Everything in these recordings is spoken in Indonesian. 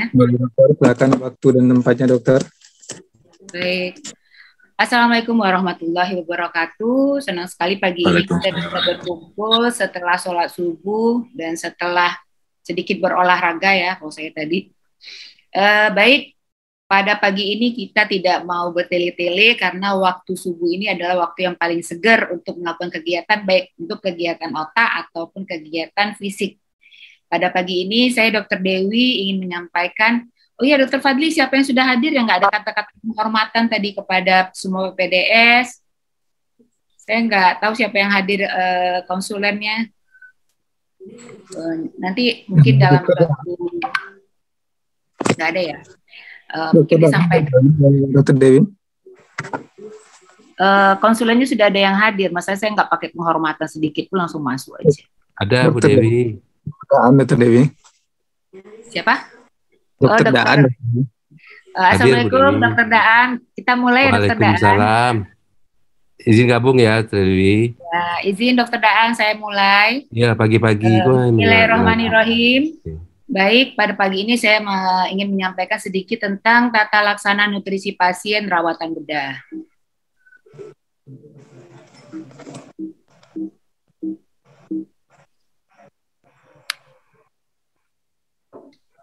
Boleh dokter, silakan waktu dan tempatnya dokter. Baik. Assalamualaikum warahmatullahi wabarakatuh. Senang sekali pagi ini kita bisa berkumpul setelah sholat subuh dan setelah sedikit berolahraga ya, kalau saya tadi. Baik, pada pagi ini kita tidak mau bertele-tele karena waktu subuh ini adalah waktu yang paling segar untuk melakukan kegiatan, baik untuk kegiatan otak ataupun kegiatan fisik. Pada pagi ini saya Dr. Dewi ingin menyampaikan, oh iya Dr. Fadli, siapa yang sudah hadir yang nggak ada kata-kata penghormatan tadi kepada semua PDS? Saya nggak tahu siapa yang hadir konsulennya. Nanti mungkin dalam waktu nggak ada ya. Mungkin disampaikan. Dr. Dewi. Konsulennya sudah ada yang hadir, masa saya nggak pakai penghormatan sedikit pun langsung masuk aja. Ada Bu Dewi. Dr. Dewi. Siapa? Dr. Daan. Assalamualaikum Dr. Daan. Kita mulai Dr. Daan. Waalaikumsalam. Izin gabung ya Dr. Dewi. Ya, izin Dr. Daan, saya mulai. Ya pagi-pagi. Bismillahirrahmanirrahim. Baik, pada pagi ini saya ingin menyampaikan sedikit tentang tata laksana nutrisi pasien rawatan bedah.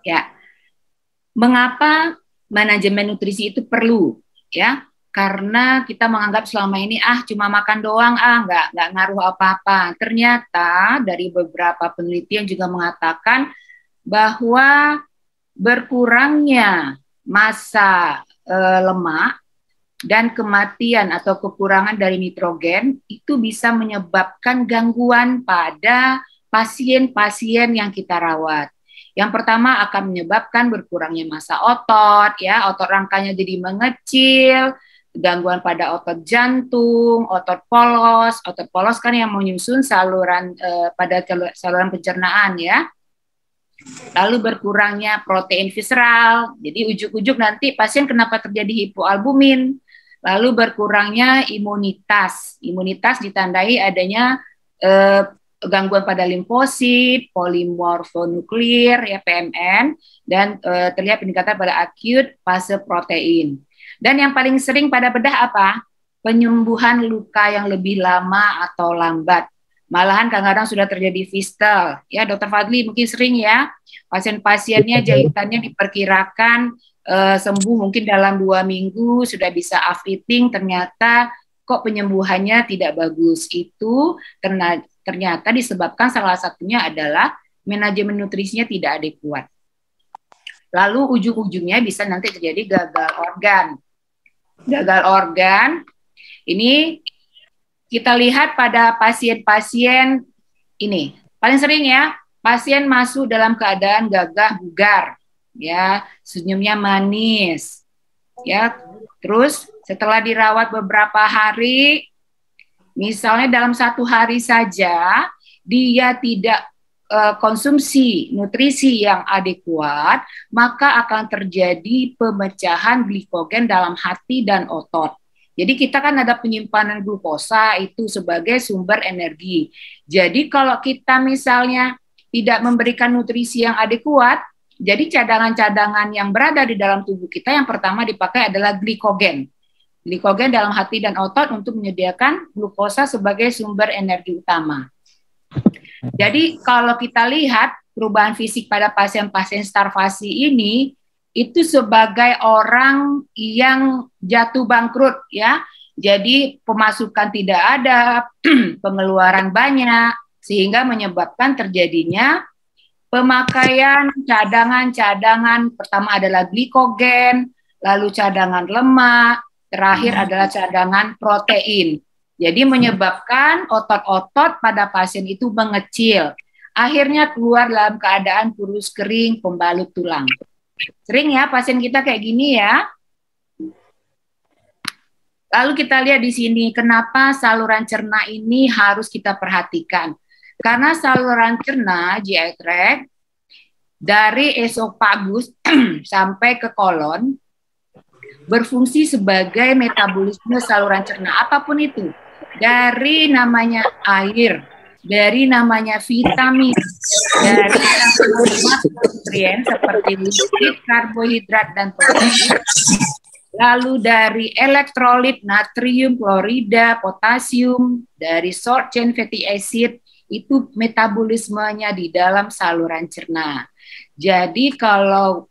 Ya, mengapa manajemen nutrisi itu perlu? Ya, karena kita menganggap selama ini cuma makan doang, nggak ngaruh apa-apa. Ternyata dari beberapa penelitian juga mengatakan bahwa berkurangnya massa lemak dan kematian atau kekurangan dari nitrogen itu bisa menyebabkan gangguan pada pasien-pasien yang kita rawat. Yang pertama akan menyebabkan berkurangnya massa otot, ya, otot rangkanya jadi mengecil, gangguan pada otot jantung, otot polos kan yang menyusun saluran pada saluran pencernaan, ya. Lalu berkurangnya protein visceral, jadi ujuk-ujuk nanti pasien kenapa terjadi hipoalbumin. Lalu berkurangnya imunitas ditandai adanya gangguan pada limfosit, polimorfonuklir, ya PMN, dan terlihat peningkatan pada acute fase protein. Dan yang paling sering pada bedah apa? Penyembuhan luka yang lebih lama atau lambat. Malahan kadang-kadang sudah terjadi fistel. Ya, Dr. Fadli mungkin sering ya, pasien-pasiennya jahitannya diperkirakan sembuh mungkin dalam 2 minggu, sudah bisa upfitting, ternyata kok penyembuhannya tidak bagus. Itu ternyata disebabkan salah satunya adalah manajemen nutrisinya tidak adekuat. Lalu ujung-ujungnya bisa nanti terjadi gagal organ. Gagal organ ini kita lihat pada pasien-pasien ini. Paling sering ya, pasien masuk dalam keadaan gagah bugar, ya, senyumnya manis. Ya, terus setelah dirawat beberapa hari, misalnya dalam 1 hari saja dia tidak konsumsi nutrisi yang adekuat, maka akan terjadi pemecahan glikogen dalam hati dan otot. Jadi kita kan ada penyimpanan glukosa itu sebagai sumber energi. Jadi kalau kita misalnya tidak memberikan nutrisi yang adekuat, jadi cadangan-cadangan yang berada di dalam tubuh kita yang pertama dipakai adalah glikogen. Glikogen dalam hati dan otot untuk menyediakan glukosa sebagai sumber energi utama. Jadi kalau kita lihat perubahan fisik pada pasien-pasien starvasi ini, itu sebagai orang yang jatuh bangkrut, ya. Jadi pemasukan tidak ada, pengeluaran banyak, sehingga menyebabkan terjadinya pemakaian cadangan-cadangan. Pertama adalah glikogen, lalu cadangan lemak, terakhir adalah cadangan protein. Jadi menyebabkan otot-otot pada pasien itu mengecil. Akhirnya keluar dalam keadaan kurus kering, pembalut tulang. Sering ya pasien kita kayak gini ya. Lalu kita lihat di sini kenapa saluran cerna ini harus kita perhatikan. Karena saluran cerna GI tract dari esofagus sampai ke kolon berfungsi sebagai metabolisme saluran cerna apapun itu. Dari namanya air, dari namanya vitamin, dari nutrien seperti lipid, karbohidrat, dan protein, lalu dari elektrolit, natrium, klorida, potasium, dari short chain fatty acid, itu metabolismenya di dalam saluran cerna. Jadi kalau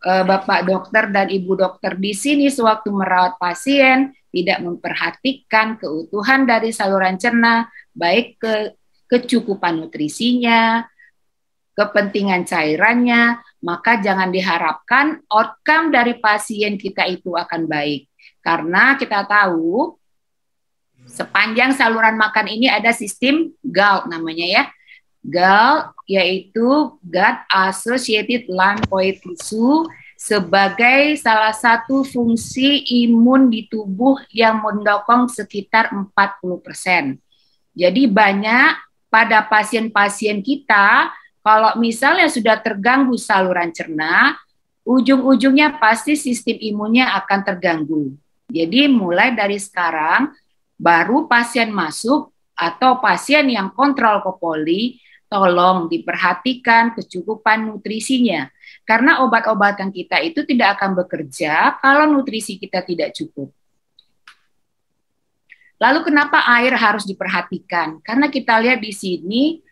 Bapak dokter dan Ibu dokter di sini sewaktu merawat pasien tidak memperhatikan keutuhan dari saluran cerna, baik kecukupan nutrisinya, kepentingan cairannya, maka jangan diharapkan outcome dari pasien kita itu akan baik. Karena kita tahu sepanjang saluran makan ini ada sistem GALT namanya ya. GALT yaitu Gut Associated Lymphoid Tissue sebagai salah satu fungsi imun di tubuh yang mendukung sekitar 40%. Jadi banyak pada pasien-pasien kita kalau misalnya sudah terganggu saluran cerna, ujung-ujungnya pasti sistem imunnya akan terganggu. Jadi mulai dari sekarang baru pasien masuk atau pasien yang kontrol kopoli, tolong diperhatikan kecukupan nutrisinya. Karena obat-obatan kita itu tidak akan bekerja kalau nutrisi kita tidak cukup. Lalu kenapa air harus diperhatikan? Karena kita lihat di sini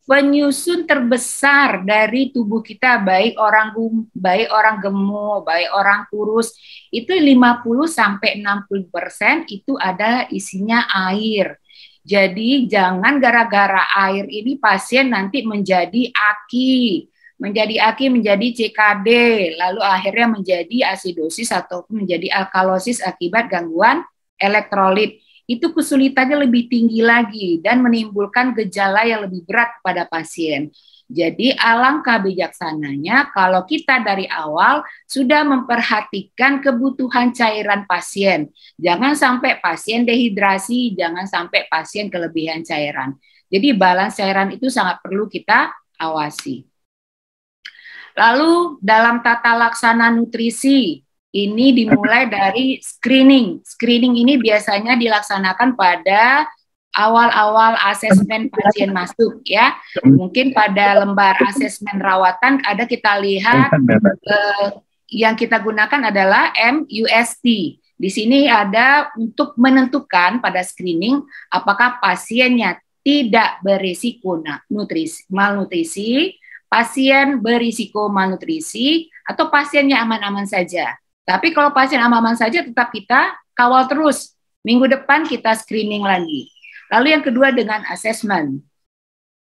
penyusun terbesar dari tubuh kita, baik orang gemuk, baik orang kurus, itu 50-60% itu ada isinya air. Jadi jangan gara-gara air ini pasien nanti menjadi AKI, menjadi CKD, lalu akhirnya menjadi asidosis ataupun menjadi alkalosis akibat gangguan elektrolit. Itu kesulitannya lebih tinggi lagi dan menimbulkan gejala yang lebih berat pada pasien. Jadi alangkah bijaksananya kalau kita dari awal sudah memperhatikan kebutuhan cairan pasien. Jangan sampai pasien dehidrasi, jangan sampai pasien kelebihan cairan. Jadi balance cairan itu sangat perlu kita awasi. Lalu dalam tata laksana nutrisi, ini dimulai dari screening. Screening ini biasanya dilaksanakan pada awal-awal asesmen pasien masuk ya. Mungkin pada lembar asesmen rawatan ada kita lihat yang kita gunakan adalah MUST. Di sini ada untuk menentukan pada screening apakah pasiennya tidak berisiko malnutrisi, pasien berisiko malnutrisi, atau pasiennya aman-aman saja. Tapi kalau pasien aman-aman saja tetap kita kawal terus. Minggu depan kita screening lagi. Lalu yang kedua dengan asesmen.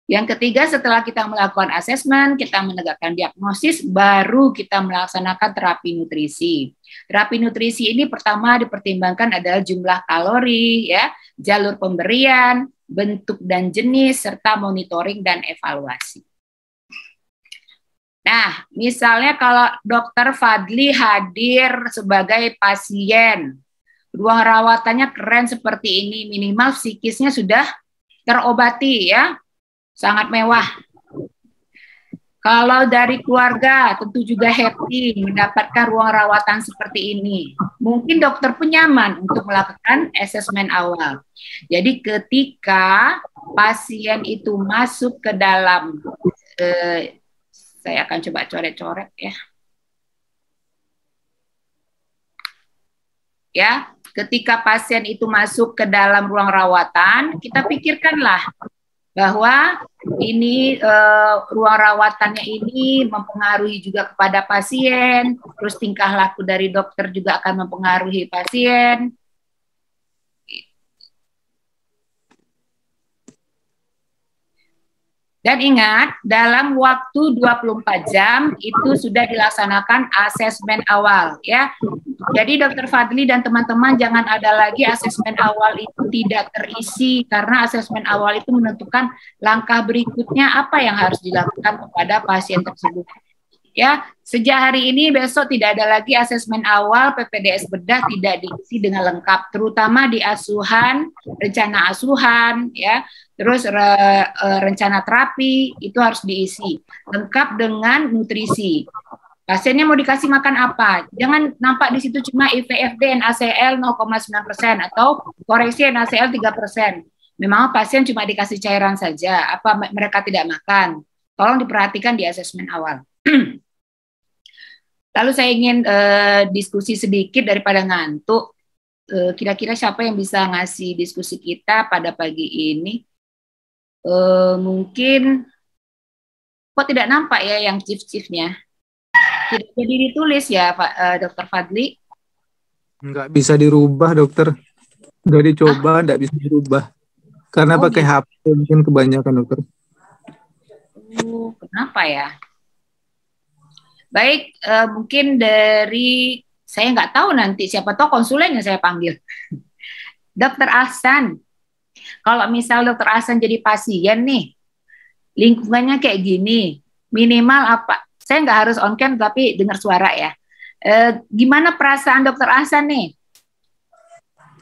Yang ketiga setelah kita melakukan asesmen, kita menegakkan diagnosis, baru kita melaksanakan terapi nutrisi. Terapi nutrisi ini pertama dipertimbangkan adalah jumlah kalori, ya, jalur pemberian, bentuk dan jenis, serta monitoring dan evaluasi. Nah, misalnya kalau Dokter Fadli hadir sebagai pasien, ruang rawatannya keren seperti ini, minimal psikisnya sudah terobati ya, sangat mewah. Kalau dari keluarga tentu juga happy mendapatkan ruang rawatan seperti ini. Mungkin dokter pun nyaman untuk melakukan asesmen awal. Jadi ketika pasien itu masuk ke dalam saya akan coba coret-coret ya. Ya, ketika pasien itu masuk ke dalam ruang rawatan, kita pikirkanlah bahwa ini ruang rawatannya ini mempengaruhi juga kepada pasien, terus tingkah laku dari dokter juga akan mempengaruhi pasien. Dan ingat, dalam waktu 24 jam itu sudah dilaksanakan asesmen awal ya. Jadi Dokter Fadli dan teman-teman jangan ada lagi asesmen awal itu tidak terisi, karena asesmen awal itu menentukan langkah berikutnya apa yang harus dilakukan kepada pasien tersebut. Ya, sejak hari ini besok tidak ada lagi asesmen awal, PPDS bedah tidak diisi dengan lengkap, terutama di asuhan, rencana asuhan, ya, terus rencana terapi itu harus diisi lengkap dengan nutrisi. Pasiennya mau dikasih makan apa? Jangan nampak di situ cuma IVFD NaCl 0,9% atau koreksi NaCl 3%. Memang pasien cuma dikasih cairan saja, apa mereka tidak makan? Tolong diperhatikan di asesmen awal. Lalu saya ingin diskusi sedikit daripada ngantuk. Kira-kira siapa yang bisa ngasih diskusi kita pada pagi ini? Mungkin kok tidak nampak ya yang chief-chiefnya? Tidak jadi ditulis ya, Pak Dr. Fadli? Nggak bisa dirubah, dokter. Udah dicoba, nggak bisa dirubah. Karena pakai gitu. HP mungkin kebanyakan, dokter. Kenapa ya? Baik, mungkin dari, saya nggak tahu nanti, siapa tahu konsulen yang saya panggil. Dokter Ahsan, kalau misal Dokter Ahsan jadi pasien nih, lingkungannya kayak gini, minimal apa? Saya nggak harus on cam tapi dengar suara ya. Gimana perasaan Dokter Ahsan nih?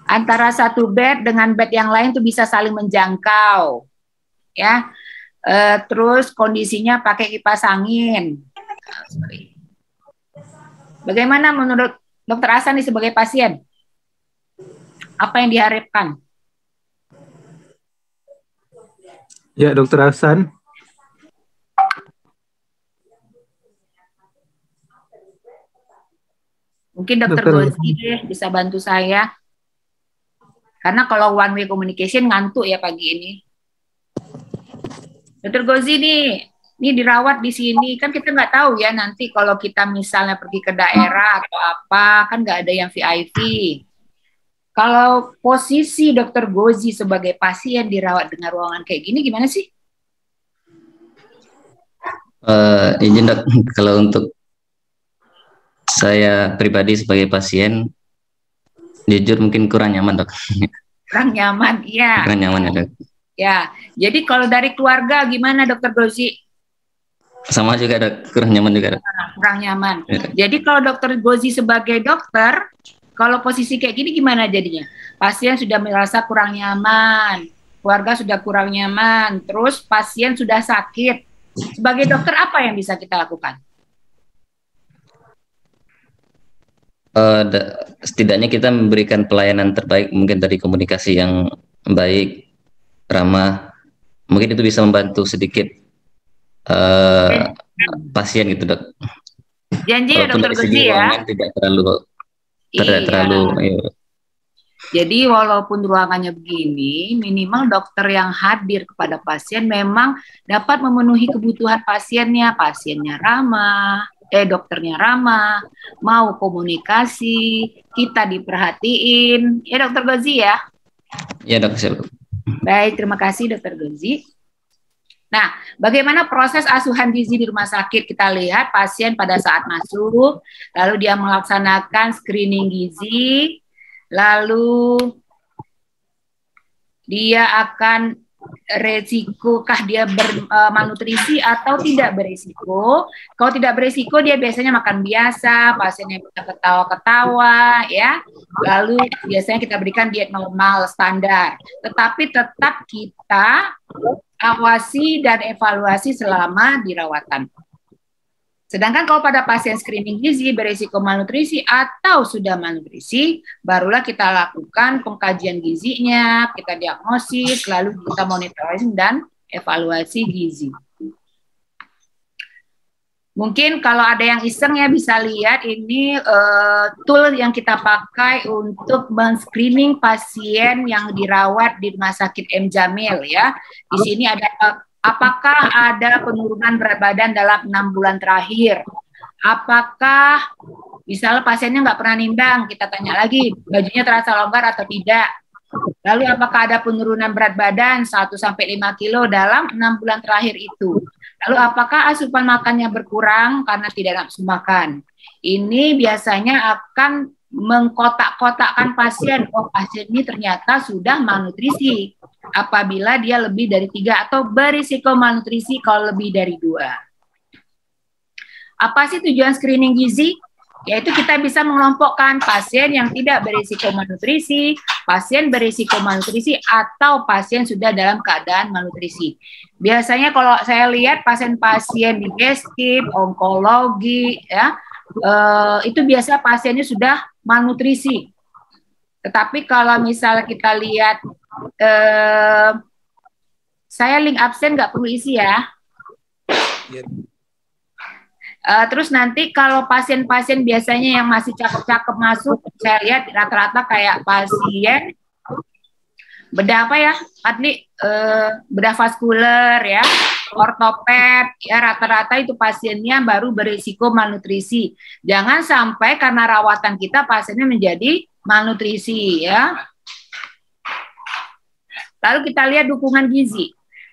Antara satu bed dengan bed yang lain tuh bisa saling menjangkau, ya. Terus kondisinya pakai kipas angin. Bagaimana menurut Dokter Ahsan nih sebagai pasien? Apa yang diharapkan? Ya, Dokter Ahsan. Mungkin Dokter Gozi deh bisa bantu saya. Karena kalau one way communication ngantuk ya pagi ini. Dokter Gozi nih, ini dirawat di sini. Kan kita nggak tahu ya nanti kalau kita misalnya pergi ke daerah atau apa, kan nggak ada yang VIP. Kalau posisi Dokter Gozi sebagai pasien dirawat dengan ruangan kayak gini, gimana sih? Izin dok, kalau untuk saya pribadi sebagai pasien, jujur mungkin kurang nyaman dok. Kurang nyaman, iya. Kurang nyaman ya dok. Ya, jadi kalau dari keluarga gimana Dokter Gozi? Sama juga dok, kurang nyaman juga dok. Kurang nyaman. Ya. Jadi kalau Dokter Gozi sebagai dokter, kalau posisi kayak gini gimana jadinya? Pasien sudah merasa kurang nyaman, keluarga sudah kurang nyaman, terus pasien sudah sakit. Sebagai dokter apa yang bisa kita lakukan? Setidaknya kita memberikan pelayanan terbaik mungkin dari komunikasi yang baik, ramah, mungkin itu bisa membantu sedikit pasien gitu dok. Janji ya Dokter Gozi ya. Tidak terlalu. Iya. Jadi walaupun ruangannya begini, minimal dokter yang hadir kepada pasien memang dapat memenuhi kebutuhan pasiennya. Pasiennya ramah, dokternya ramah, mau komunikasi, kita diperhatiin. Ya Dokter Gozi ya? Ya dok, siap. Baik, terima kasih Dokter Gozi. Nah, bagaimana proses asuhan gizi di rumah sakit? Kita lihat pasien pada saat masuk, lalu dia melaksanakan screening gizi, lalu dia akan resikokah dia bermalnutrisi atau tidak berisiko. Kalau tidak berisiko dia biasanya makan biasa, pasiennya bisa ketawa-ketawa ya. Lalu biasanya kita berikan diet normal standar. Tetapi tetap kita awasi dan evaluasi selama dirawatan. Sedangkan kalau pada pasien screening gizi berisiko malnutrisi atau sudah malnutrisi, barulah kita lakukan pengkajian gizinya, kita diagnosis, lalu kita monitoring dan evaluasi gizi. Mungkin kalau ada yang iseng ya bisa lihat ini tool yang kita pakai untuk men-screening pasien yang dirawat di Rumah Sakit M. Jamil ya. Di sini ada apakah ada penurunan berat badan dalam 6 bulan terakhir? Apakah misalnya pasiennya nggak pernah nimbang, kita tanya lagi, bajunya terasa longgar atau tidak? Lalu apakah ada penurunan berat badan 1-5 kilo dalam 6 bulan terakhir itu? Lalu apakah asupan makannya berkurang karena tidak nafsu makan? Ini biasanya akan mengkotak-kotakkan pasien, oh pasien ini ternyata sudah malnutrisi apabila dia lebih dari 3 atau berisiko malnutrisi kalau lebih dari 2. Apa sih tujuan screening gizi? Yaitu kita bisa mengelompokkan pasien yang tidak berisiko malnutrisi, pasien berisiko malnutrisi, atau pasien sudah dalam keadaan malnutrisi. Biasanya kalau saya lihat pasien-pasien digestif, onkologi, ya, itu biasa pasiennya sudah malnutrisi. Tetapi kalau misalnya kita lihat saya link absen nggak perlu isi ya. Terus nanti kalau pasien-pasien biasanya yang masih cakep-cakep masuk, saya lihat rata-rata kayak pasien bedah apa ya, Adli? Bedah vaskuler ya, ortoped ya, rata-rata itu pasiennya baru berisiko malnutrisi. Jangan sampai karena rawatan kita pasiennya menjadi malnutrisi ya. Lalu kita lihat dukungan gizi.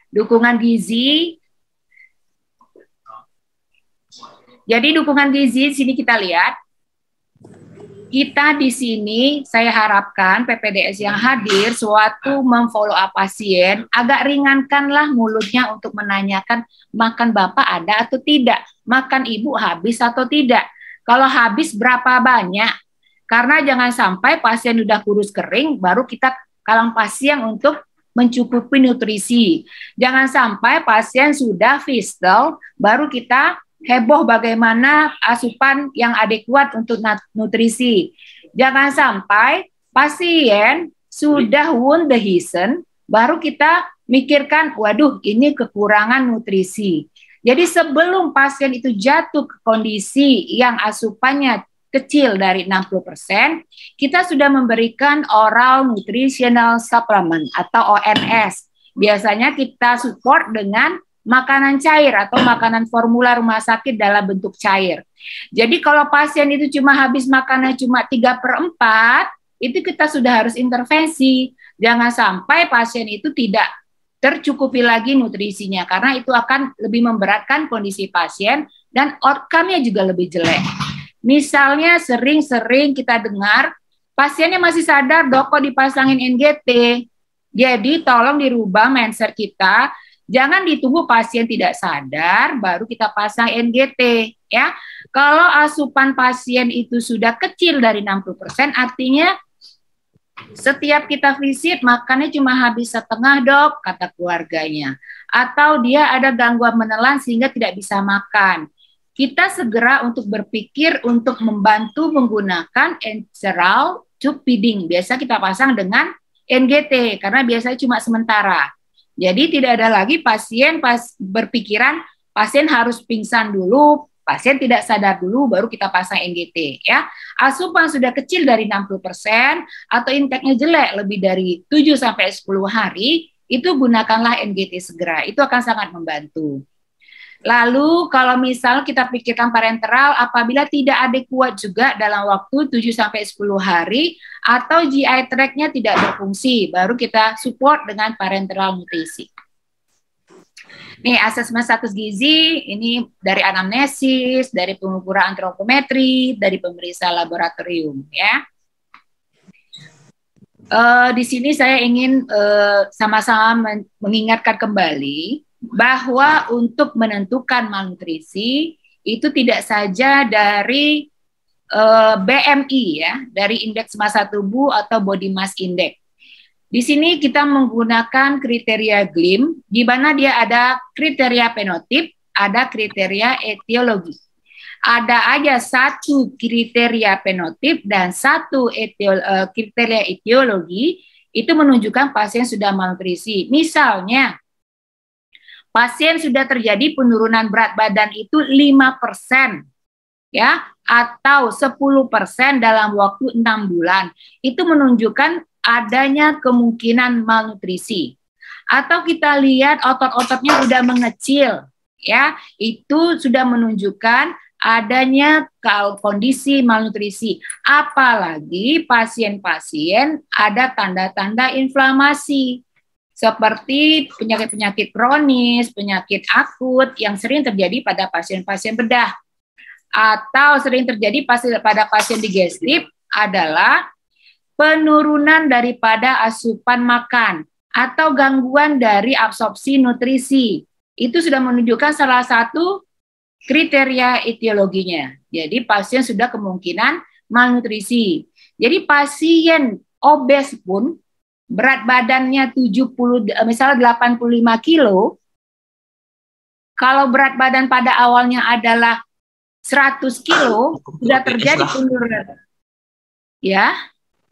Dukungan gizi. Jadi dukungan gizi sini kita lihat. Kita di sini saya harapkan PPDS yang hadir suatu memfollow up pasien, agak ringankanlah mulutnya untuk menanyakan makan Bapak ada atau tidak, makan Ibu habis atau tidak. Kalau habis berapa banyak? Karena jangan sampai pasien udah kurus kering baru kita kalang pasien untuk mencukupi nutrisi. Jangan sampai pasien sudah fistal baru kita heboh bagaimana asupan yang adekuat untuk nutrisi. Jangan sampai pasien sudah wound dehiscent, baru kita mikirkan, waduh ini kekurangan nutrisi. Jadi sebelum pasien itu jatuh ke kondisi yang asupannya kecil dari 60%, kita sudah memberikan oral nutritional supplement atau ONS. Biasanya kita support dengan makanan cair atau makanan formula rumah sakit dalam bentuk cair. Jadi kalau pasien itu cuma habis makannya cuma 3/4, itu kita sudah harus intervensi. Jangan sampai pasien itu tidak tercukupi lagi nutrisinya, karena itu akan lebih memberatkan kondisi pasien dan outcome-nya juga lebih jelek. Misalnya sering-sering kita dengar, pasiennya masih sadar, dok kok dipasangin NGT. Jadi tolong dirubah mindset kita. Jangan ditunggu pasien tidak sadar, baru kita pasang NGT. Ya, kalau asupan pasien itu sudah kecil dari 60%, artinya setiap kita visit makannya cuma habis setengah dok, kata keluarganya. Atau dia ada gangguan menelan sehingga tidak bisa makan. Kita segera untuk berpikir untuk membantu menggunakan enteral tube feeding. Biasa kita pasang dengan NGT, karena biasanya cuma sementara. Jadi tidak ada lagi pasien berpikiran pasien harus pingsan dulu, pasien tidak sadar dulu baru kita pasang NGT ya. Asupan sudah kecil dari 60% atau intake-nya jelek lebih dari 7 sampai 10 hari, itu gunakanlah NGT segera. Itu akan sangat membantu. Lalu kalau misal kita pikirkan parenteral apabila tidak adekuat juga dalam waktu 7 sampai 10 hari atau GI tract-nya tidak berfungsi, baru kita support dengan parenteral nutrisi. Nih asesmen status gizi ini dari anamnesis, dari pengukuran antropometri, dari pemeriksaan laboratorium ya. Di sini saya ingin sama-sama mengingatkan kembali bahwa untuk menentukan malnutrisi itu tidak saja dari BMI ya, dari indeks massa tubuh atau body mass index. Di sini kita menggunakan kriteria GLIM, di mana dia ada kriteria penotip, ada kriteria etiologi. Ada aja satu kriteria penotip dan satu kriteria etiologi itu menunjukkan pasien sudah malnutrisi. Misalnya, pasien sudah terjadi penurunan berat badan itu 5%, ya, atau 10% dalam waktu 6 bulan. Itu menunjukkan adanya kemungkinan malnutrisi. Atau kita lihat otot-ototnya sudah mengecil, ya, itu sudah menunjukkan adanya kondisi malnutrisi. Apalagi pasien-pasien ada tanda-tanda inflamasi, seperti penyakit-penyakit kronis, penyakit akut yang sering terjadi pada pasien-pasien bedah. Atau sering terjadi pada pasien digestif adalah penurunan daripada asupan makan atau gangguan dari absorpsi nutrisi. Itu sudah menunjukkan salah satu kriteria etiologinya. Jadi pasien sudah kemungkinan malnutrisi. Jadi pasien obes pun berat badannya misalnya 85 kilo, kalau berat badan pada awalnya adalah 100 kilo, sudah terjadi penurunan. Ya,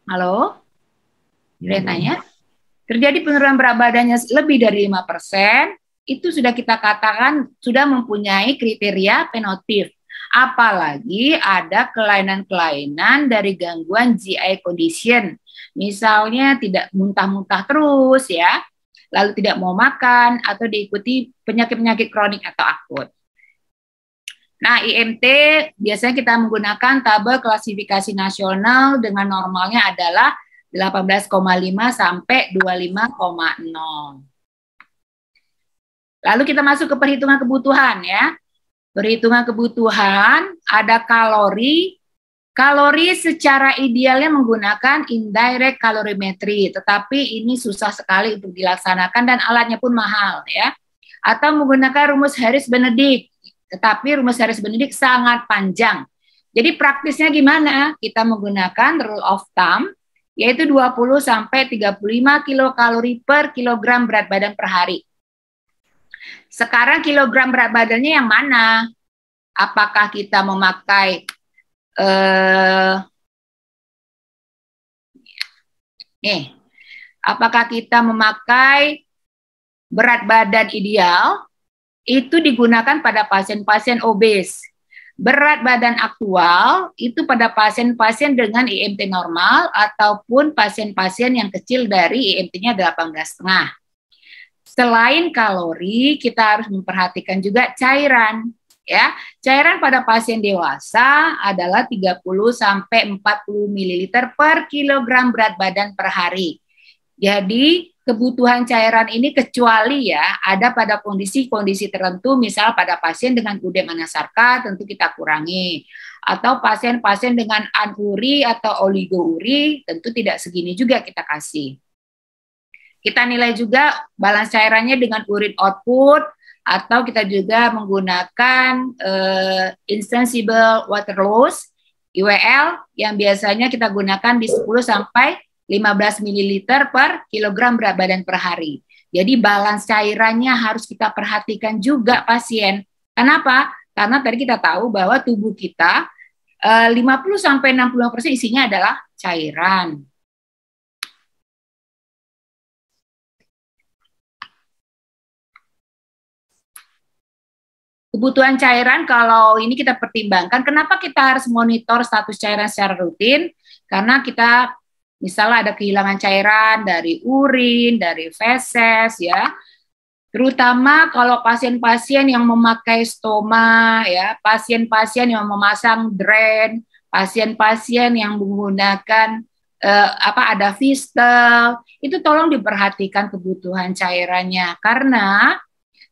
halo? Saya tanya. terjadi penurunan berat badannya lebih dari 5%, itu sudah kita katakan sudah mempunyai kriteria fenotip. Apalagi ada kelainan-kelainan dari gangguan GI condition. Misalnya tidak muntah-muntah terus ya, lalu tidak mau makan atau diikuti penyakit-penyakit kronik atau akut. Nah, IMT biasanya kita menggunakan tabel klasifikasi nasional dengan normalnya adalah 18,5 sampai 25,0. Lalu kita masuk ke perhitungan kebutuhan ya. Perhitungan kebutuhan ada kalori. Kalori secara idealnya menggunakan indirect calorimetry, tetapi ini susah sekali untuk dilaksanakan dan alatnya pun mahal ya. Atau menggunakan rumus Harris-Benedict, tetapi rumus Harris-Benedict sangat panjang. Jadi praktisnya gimana? Kita menggunakan rule of thumb, yaitu 20 sampai 35 kilokalori per kilogram berat badan per hari. Sekarang kilogram berat badannya yang mana? Apakah kita memakai apakah kita memakai berat badan ideal? Itu digunakan pada pasien-pasien obes. Berat badan aktual itu pada pasien-pasien dengan IMT normal ataupun pasien-pasien yang kecil dari IMT-nya 18,5. Selain kalori, kita harus memperhatikan juga cairan. Ya, cairan pada pasien dewasa adalah 30 sampai 40 ml per kilogram berat badan per hari. Jadi, kebutuhan cairan ini kecuali ya ada pada kondisi-kondisi tertentu, misal pada pasien dengan udem anasarka tentu kita kurangi. Atau pasien-pasien dengan anuri atau oligouri tentu tidak segini juga kita kasih. Kita nilai juga balance cairannya dengan urine output, atau kita juga menggunakan insensible water loss, IWL, yang biasanya kita gunakan di 10 sampai 15 ml per kilogram berat badan per hari. Jadi balance cairannya harus kita perhatikan juga pasien. Kenapa? Karena tadi kita tahu bahwa tubuh kita 50 sampai 60% isinya adalah cairan. Kebutuhan cairan kalau ini kita pertimbangkan, kenapa kita harus monitor status cairan secara rutin? Karena kita misalnya ada kehilangan cairan dari urin, dari feses ya. Terutama kalau pasien-pasien yang memakai stoma ya, pasien-pasien yang memasang drain, pasien-pasien yang menggunakan ada fistel, itu tolong diperhatikan kebutuhan cairannya karena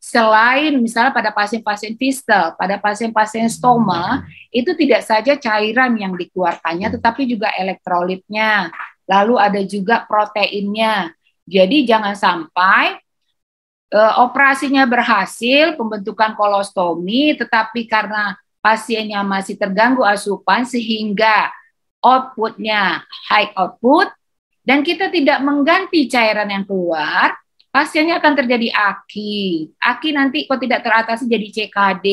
selain misalnya pada pasien-pasien fistel, pada pasien-pasien stoma, itu tidak saja cairan yang dikeluarkannya, tetapi juga elektrolitnya, lalu ada juga proteinnya. Jadi jangan sampai operasinya berhasil, pembentukan kolostomi, tetapi karena pasiennya masih terganggu asupan sehingga outputnya high output, dan kita tidak mengganti cairan yang keluar, pasiennya akan terjadi AKI. AKI nanti kalau tidak teratasi jadi CKD.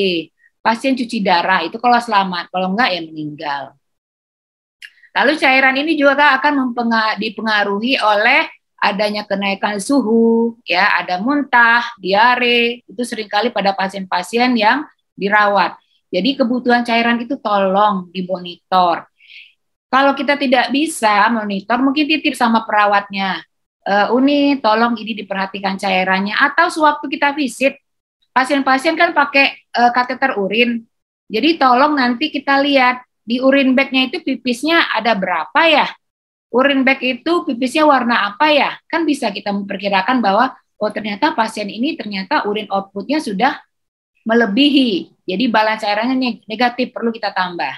Pasien cuci darah, itu kalau selamat. Kalau enggak ya meninggal. Lalu cairan ini juga akan dipengaruhi oleh adanya kenaikan suhu, ya, ada muntah, diare. Itu seringkali pada pasien-pasien yang dirawat. Jadi kebutuhan cairan itu tolong dimonitor. Kalau kita tidak bisa monitor, mungkin titip sama perawatnya. Uni, tolong ini diperhatikan cairannya. Atau sewaktu kita visit, pasien-pasien kan pakai kateter urin. Jadi tolong nanti kita lihat di urin bag-nya itu pipisnya ada berapa ya? Urin bag itu pipisnya warna apa ya? Kan bisa kita memperkirakan bahwa oh ternyata pasien ini ternyata urin outputnya sudah melebihi. Jadi balance cairannya negatif, perlu kita tambah.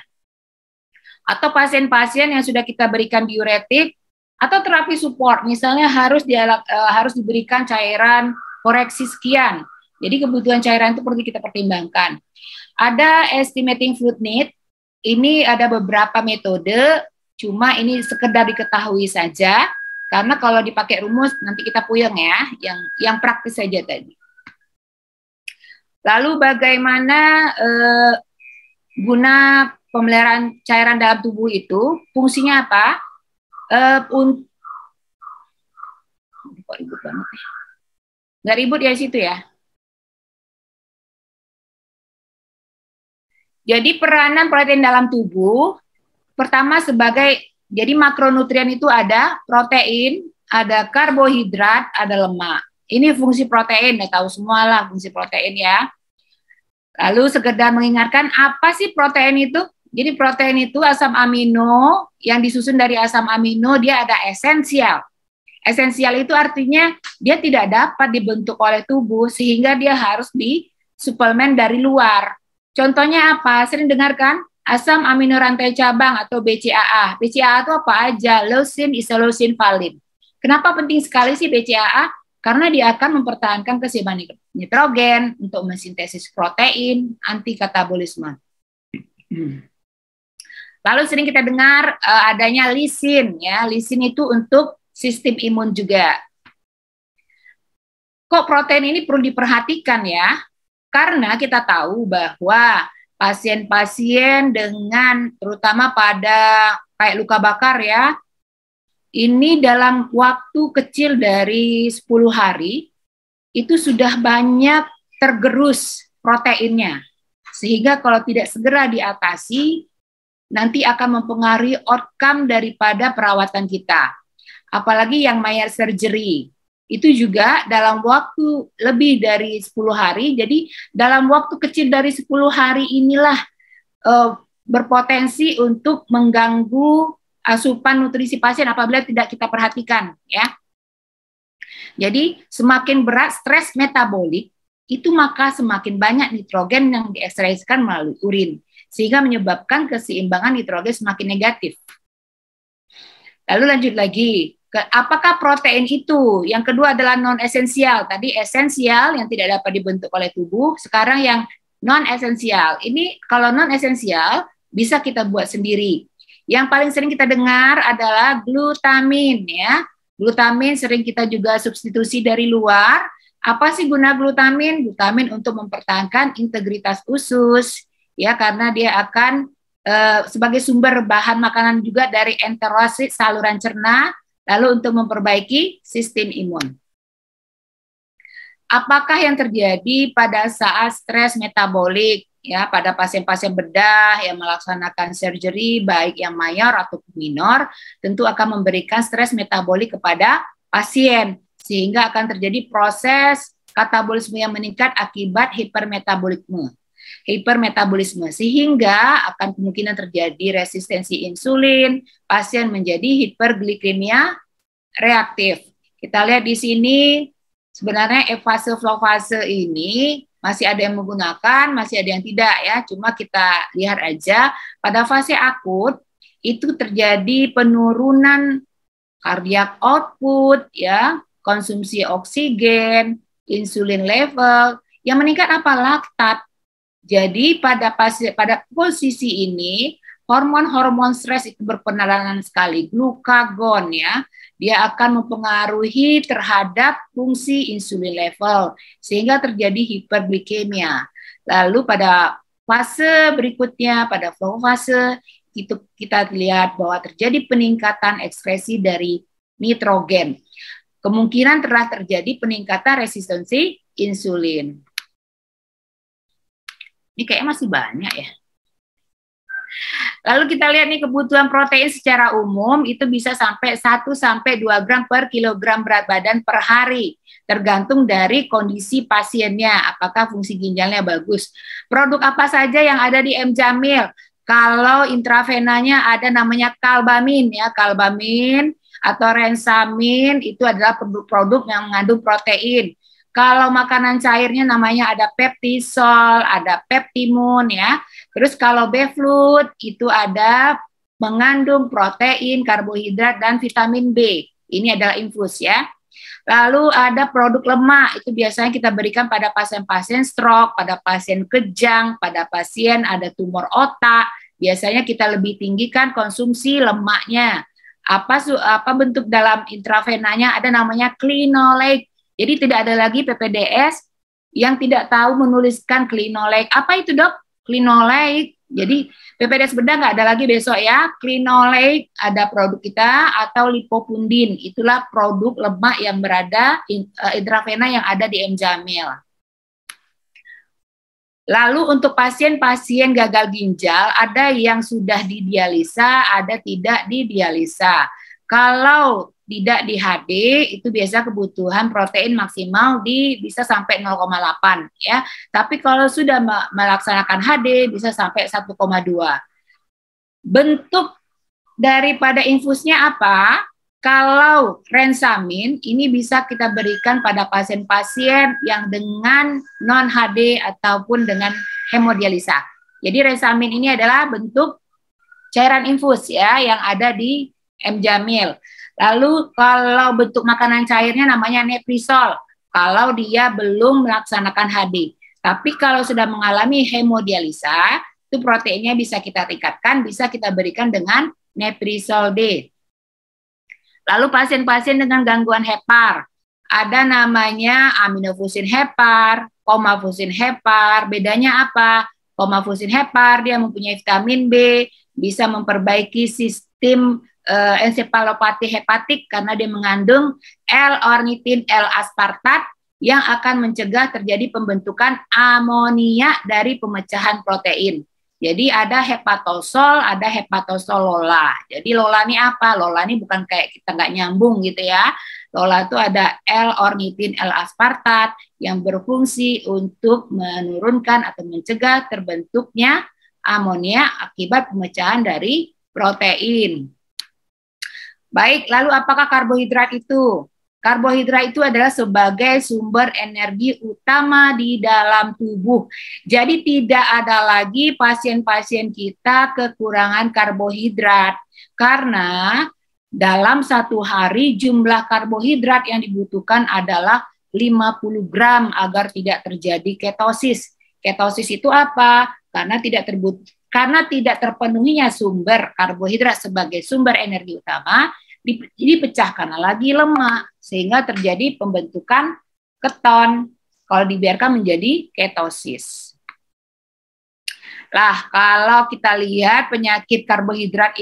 Atau pasien-pasien yang sudah kita berikan diuretik, atau terapi support, misalnya harus diberikan cairan koreksi sekian. Jadi kebutuhan cairan itu perlu kita pertimbangkan. Ada estimating fluid need, ini ada beberapa metode, cuma ini sekedar diketahui saja, karena kalau dipakai rumus nanti kita puyeng ya, yang praktis saja tadi. Lalu bagaimana guna pemeliharaan cairan dalam tubuh itu, fungsinya apa? kok ribut banget nih. Nggak ribut ya situ ya. Jadi peranan protein dalam tubuh, pertama jadi makronutrien itu ada protein, ada karbohidrat, ada lemak. Ini fungsi protein, ya tahu semua lah fungsi protein ya. Lalu sekedar mengingatkan apa sih protein itu? Jadi protein itu asam amino yang disusun dari asam amino, dia ada esensial. Esensial itu artinya dia tidak dapat dibentuk oleh tubuh sehingga dia harus disuplemen dari luar. Contohnya apa? Sering dengarkan asam amino rantai cabang atau BCAA. BCAA itu apa aja? Leucine, isoleucine, valin. Kenapa penting sekali sih BCAA? Karena dia akan mempertahankan keseimbangan nitrogen untuk mensintesis protein, anti katabolisme. Lalu sering kita dengar adanya lisin, ya. Lisin itu untuk sistem imun juga. Kok protein ini perlu diperhatikan ya? Karena kita tahu bahwa pasien-pasien dengan terutama pada kayak luka bakar ya, ini dalam waktu kecil dari 10 hari itu sudah banyak tergerus proteinnya. Sehingga kalau tidak segera diatasi, nanti akan mempengaruhi outcome daripada perawatan kita. Apalagi yang minor surgery. Itu juga dalam waktu lebih dari 10 hari, jadi dalam waktu kecil dari 10 hari inilah berpotensi untuk mengganggu asupan nutrisi pasien apabila tidak kita perhatikan ya. Jadi semakin berat stres metabolik itu maka semakin banyak nitrogen yang diekstraksikan melalui urin sehingga menyebabkan keseimbangan nitrogen semakin negatif. Lalu lanjut lagi, apakah protein itu? Yang kedua adalah non esensial. Tadi esensial yang tidak dapat dibentuk oleh tubuh, sekarang yang non esensial. Ini kalau non esensial bisa kita buat sendiri. Yang paling sering kita dengar adalah glutamin ya. Glutamin sering kita juga substitusi dari luar. Apa sih guna glutamin? Glutamin untuk mempertahankan integritas usus ya, karena dia akan sebagai sumber bahan makanan juga dari enterosit saluran cerna, lalu untuk memperbaiki sistem imun. Apakah yang terjadi pada saat stres metabolik? Ya, pada pasien-pasien bedah yang melaksanakan surgery, baik yang mayor atau minor, tentu akan memberikan stres metabolik kepada pasien, sehingga akan terjadi proses katabolisme yang meningkat akibat hipermetabolisme, sehingga akan kemungkinan terjadi resistensi insulin, pasien menjadi hiperglikemia reaktif. Kita lihat di sini, sebenarnya fase flow fase ini masih ada yang menggunakan, masih ada yang tidak ya. Cuma kita lihat aja pada fase akut itu terjadi penurunan cardiac output ya, konsumsi oksigen, insulin level yang meningkat apa? Laktat. Jadi pada posisi ini hormon-hormon stres itu berperanan sekali, glukagon ya. Dia akan mempengaruhi terhadap fungsi insulin level sehingga terjadi hiperglikemia. Lalu pada fase berikutnya, pada flow fase, itu kita lihat bahwa terjadi peningkatan ekskresi dari nitrogen. Kemungkinan telah terjadi peningkatan resistensi insulin. Ini kayaknya masih banyak ya. Lalu kita lihat nih kebutuhan protein secara umum itu bisa sampai 1-2 gram per kilogram berat badan per hari. Tergantung dari kondisi pasiennya, apakah fungsi ginjalnya bagus. Produk apa saja yang ada di M. Jamil? Kalau intravenanya ada namanya kalbamin ya, kalbamin atau rensamin itu adalah produk-produk yang mengandung protein. Kalau makanan cairnya namanya ada peptisol, ada peptimun ya. Terus kalau Beflut itu ada mengandung protein, karbohidrat dan vitamin B. Ini adalah infus ya. Lalu ada produk lemak, itu biasanya kita berikan pada pasien-pasien stroke, pada pasien kejang, pada pasien ada tumor otak. Biasanya kita lebih tinggikan konsumsi lemaknya. Apa bentuk dalam intravenanya ada namanya Clinolate. Jadi tidak ada lagi PPDS yang tidak tahu menuliskan Clinolate. Apa itu dok? Clinolate Jadi PPDS bedah nggak ada lagi besok ya. Clinolate ada produk kita, atau lipopundin, itulah produk lemak yang berada intravena yang ada di M-Jamil. Lalu untuk pasien-pasien gagal ginjal, ada yang sudah didialisa, ada tidak didialisa. Kalau tidak di HD, itu biasa kebutuhan protein maksimal bisa sampai 0,8 ya. Tapi kalau sudah melaksanakan HD bisa sampai 1,2. Bentuk daripada infusnya apa? Kalau Rensamin ini bisa kita berikan pada pasien-pasien yang dengan non HD ataupun dengan hemodialisa. Jadi Rensamin ini adalah bentuk cairan infus ya yang ada di M-Jamil. Lalu kalau bentuk makanan cairnya namanya Neprisol, kalau dia belum melaksanakan HD. Tapi kalau sudah mengalami hemodialisa, itu proteinnya bisa kita tingkatkan, bisa kita berikan dengan Neprisol D. Lalu pasien-pasien dengan gangguan hepar, ada namanya aminofusin hepar, komafusin hepar. Bedanya apa? Komafusin hepar dia mempunyai vitamin B, bisa memperbaiki sistem ensefalopati hepatik karena dia mengandung L-ornitin L-aspartat yang akan mencegah terjadi pembentukan amonia dari pemecahan protein. Jadi ada hepatosol, ada hepatosol-lola. Jadi lola ini apa? Lola ini bukan kayak kita nggak nyambung gitu ya. Lola itu ada L-ornitin L-aspartat yang berfungsi untuk menurunkan atau mencegah terbentuknya amonia akibat pemecahan dari protein. Baik, lalu apakah karbohidrat itu? Karbohidrat itu adalah sebagai sumber energi utama di dalam tubuh. Jadi tidak ada lagi pasien-pasien kita kekurangan karbohidrat. Karena dalam satu hari jumlah karbohidrat yang dibutuhkan adalah 50 gram agar tidak terjadi ketosis. Ketosis itu apa? Karena tidak terpenuhinya sumber karbohidrat sebagai sumber energi utama, dipecahkan lagi lemak sehingga terjadi pembentukan keton kalau dibiarkan menjadi ketosis. Lah, kalau kita lihat penyakit karbohidrat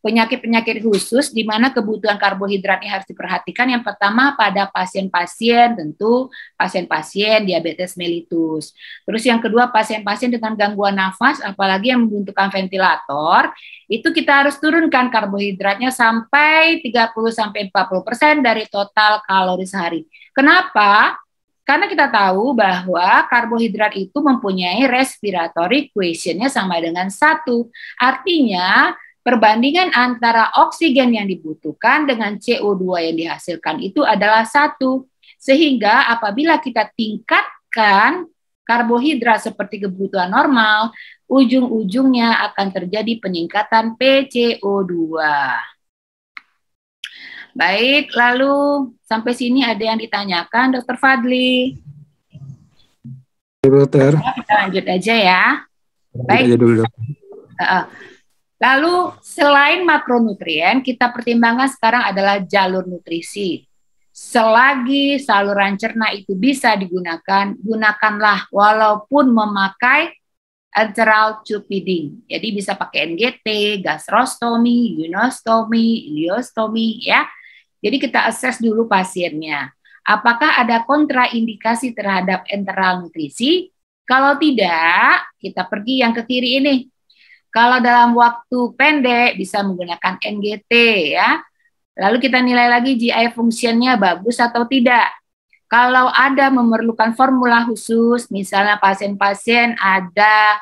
penyakit-penyakit khusus di mana kebutuhan karbohidrat ini harus diperhatikan. Yang pertama pada pasien-pasien, tentu pasien-pasien diabetes mellitus. Terus yang kedua pasien-pasien dengan gangguan nafas, apalagi yang membutuhkan ventilator, itu kita harus turunkan karbohidratnya sampai 30-40% dari total kalori sehari. Kenapa? Karena kita tahu bahwa karbohidrat itu mempunyai respiratory quotient-nya sama dengan 1. Artinya, perbandingan antara oksigen yang dibutuhkan dengan CO2 yang dihasilkan itu adalah 1. Sehingga apabila kita tingkatkan karbohidrat seperti kebutuhan normal, ujung-ujungnya akan terjadi peningkatan PCO2. Baik, lalu sampai sini ada yang ditanyakan, Dr. Fadli? Dokter. Kita lanjut aja ya. Baik. Aja dulu, Lalu selain makronutrien, kita pertimbangkan sekarang adalah jalur nutrisi. Selagi saluran cerna itu bisa digunakan, gunakanlah walaupun memakai enteral tube feeding. Jadi bisa pakai NGT, gastrostomi, ionostomi, ileostomi ya. Jadi kita assess dulu pasiennya. Apakah ada kontraindikasi terhadap enteral nutrisi? Kalau tidak, kita pergi yang ke kiri ini. Kalau dalam waktu pendek bisa menggunakan NGT ya. Lalu kita nilai lagi GI fungsinya bagus atau tidak. Kalau ada memerlukan formula khusus, misalnya pasien-pasien ada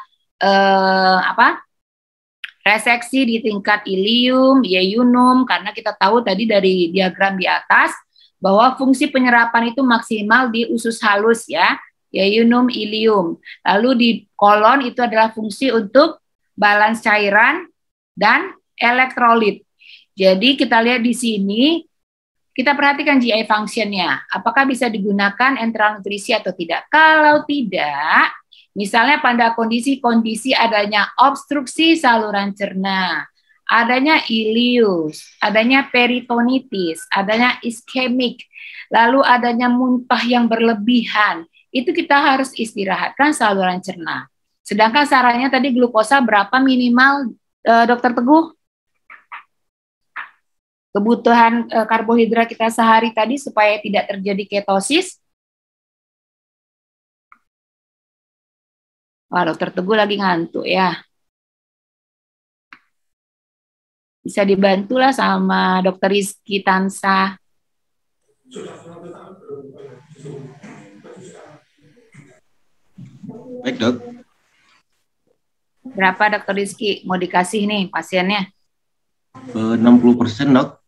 reseksi di tingkat ilium, yeyunum, karena kita tahu tadi dari diagram di atas bahwa fungsi penyerapan itu maksimal di usus halus ya, yeyunum, ilium. Lalu di kolon itu adalah fungsi untuk balans cairan dan elektrolit. Jadi kita lihat di sini, kita perhatikan GI function-nya. Apakah bisa digunakan enteral nutrisi atau tidak? Kalau tidak, misalnya pada kondisi-kondisi adanya obstruksi saluran cerna, adanya ileus, adanya peritonitis, adanya iskemik, lalu adanya muntah yang berlebihan, itu kita harus istirahatkan saluran cerna. Sedangkan sarannya tadi glukosa berapa minimal, Dokter Teguh? Kebutuhan karbohidrat kita sehari tadi supaya tidak terjadi ketosis. Wah, Dokter Teguh lagi ngantuk ya. Bisa dibantulah sama Dokter Rizky Tansa. Baik, Dok. Berapa Dokter Rizky mau dikasih nih pasiennya? 60%, Dok.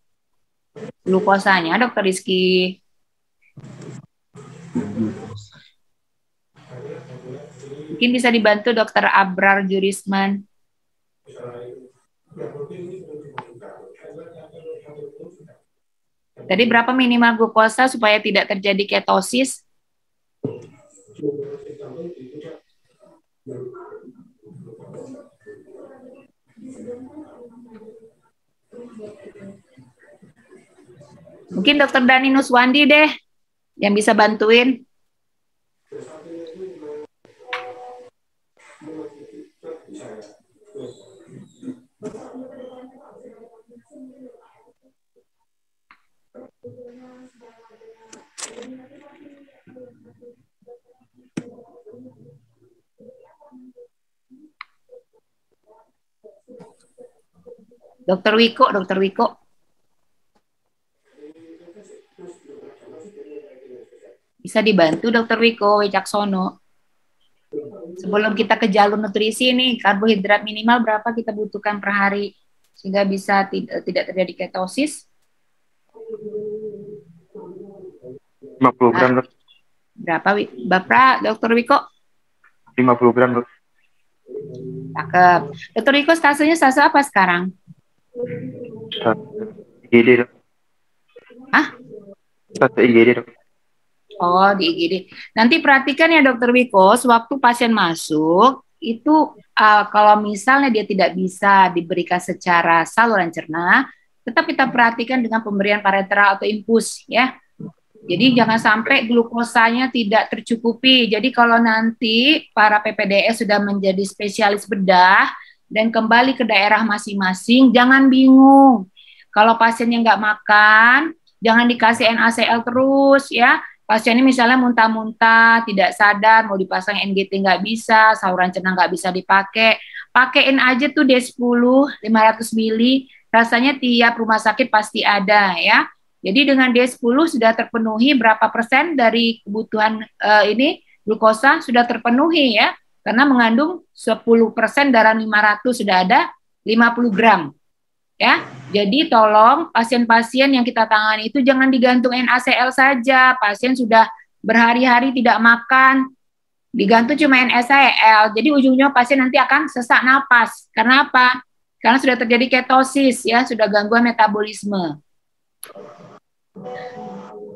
Glukosanya Dokter Rizky. Mungkin bisa dibantu Dokter Abrar Jurisman. Tadi berapa minimal glukosa supaya tidak terjadi ketosis? Mungkin Dokter Dani Nuswandi deh yang bisa bantuin. Dokter Wiko, Dokter Wiko. Bisa dibantu Dokter Wiko Wicaksono. Sebelum kita ke jalur nutrisi nih, karbohidrat minimal berapa kita butuhkan per hari sehingga bisa tidak terjadi ketosis? 50 gram, Dok. Berapa, Bapak Dokter Wiko? 50 gram, Dok. Cakep. Dokter Wiko stasiunnya stase apa sekarang? IGD, Dok. Hah? Stase IGD, Dok. Oh, di IGD. Nanti perhatikan ya Dokter Wiko, sewaktu pasien masuk, itu kalau misalnya dia tidak bisa diberikan secara saluran cerna, tetap kita perhatikan dengan pemberian parenteral atau infus ya. Jadi jangan sampai glukosanya tidak tercukupi. Jadi kalau nanti para PPDS sudah menjadi spesialis bedah dan kembali ke daerah masing-masing, jangan bingung. Kalau pasiennya nggak makan, jangan dikasih NaCl terus ya. Pasiennya misalnya muntah-muntah, tidak sadar, mau dipasang NGT nggak bisa, saluran cerna nggak bisa dipakai. Pakein aja tuh D10, 500 mili, rasanya tiap rumah sakit pasti ada ya. Jadi dengan D10 sudah terpenuhi berapa persen dari kebutuhan ini glukosa sudah terpenuhi ya, karena mengandung 10% darah 500 sudah ada 50 gram ya. Jadi tolong pasien-pasien yang kita tangani itu jangan digantung NaCl saja. Pasien sudah berhari-hari tidak makan, digantung cuma NaCl. Jadi ujungnya pasien nanti akan sesak napas. Karena apa? Karena sudah terjadi ketosis ya, sudah gangguan metabolisme.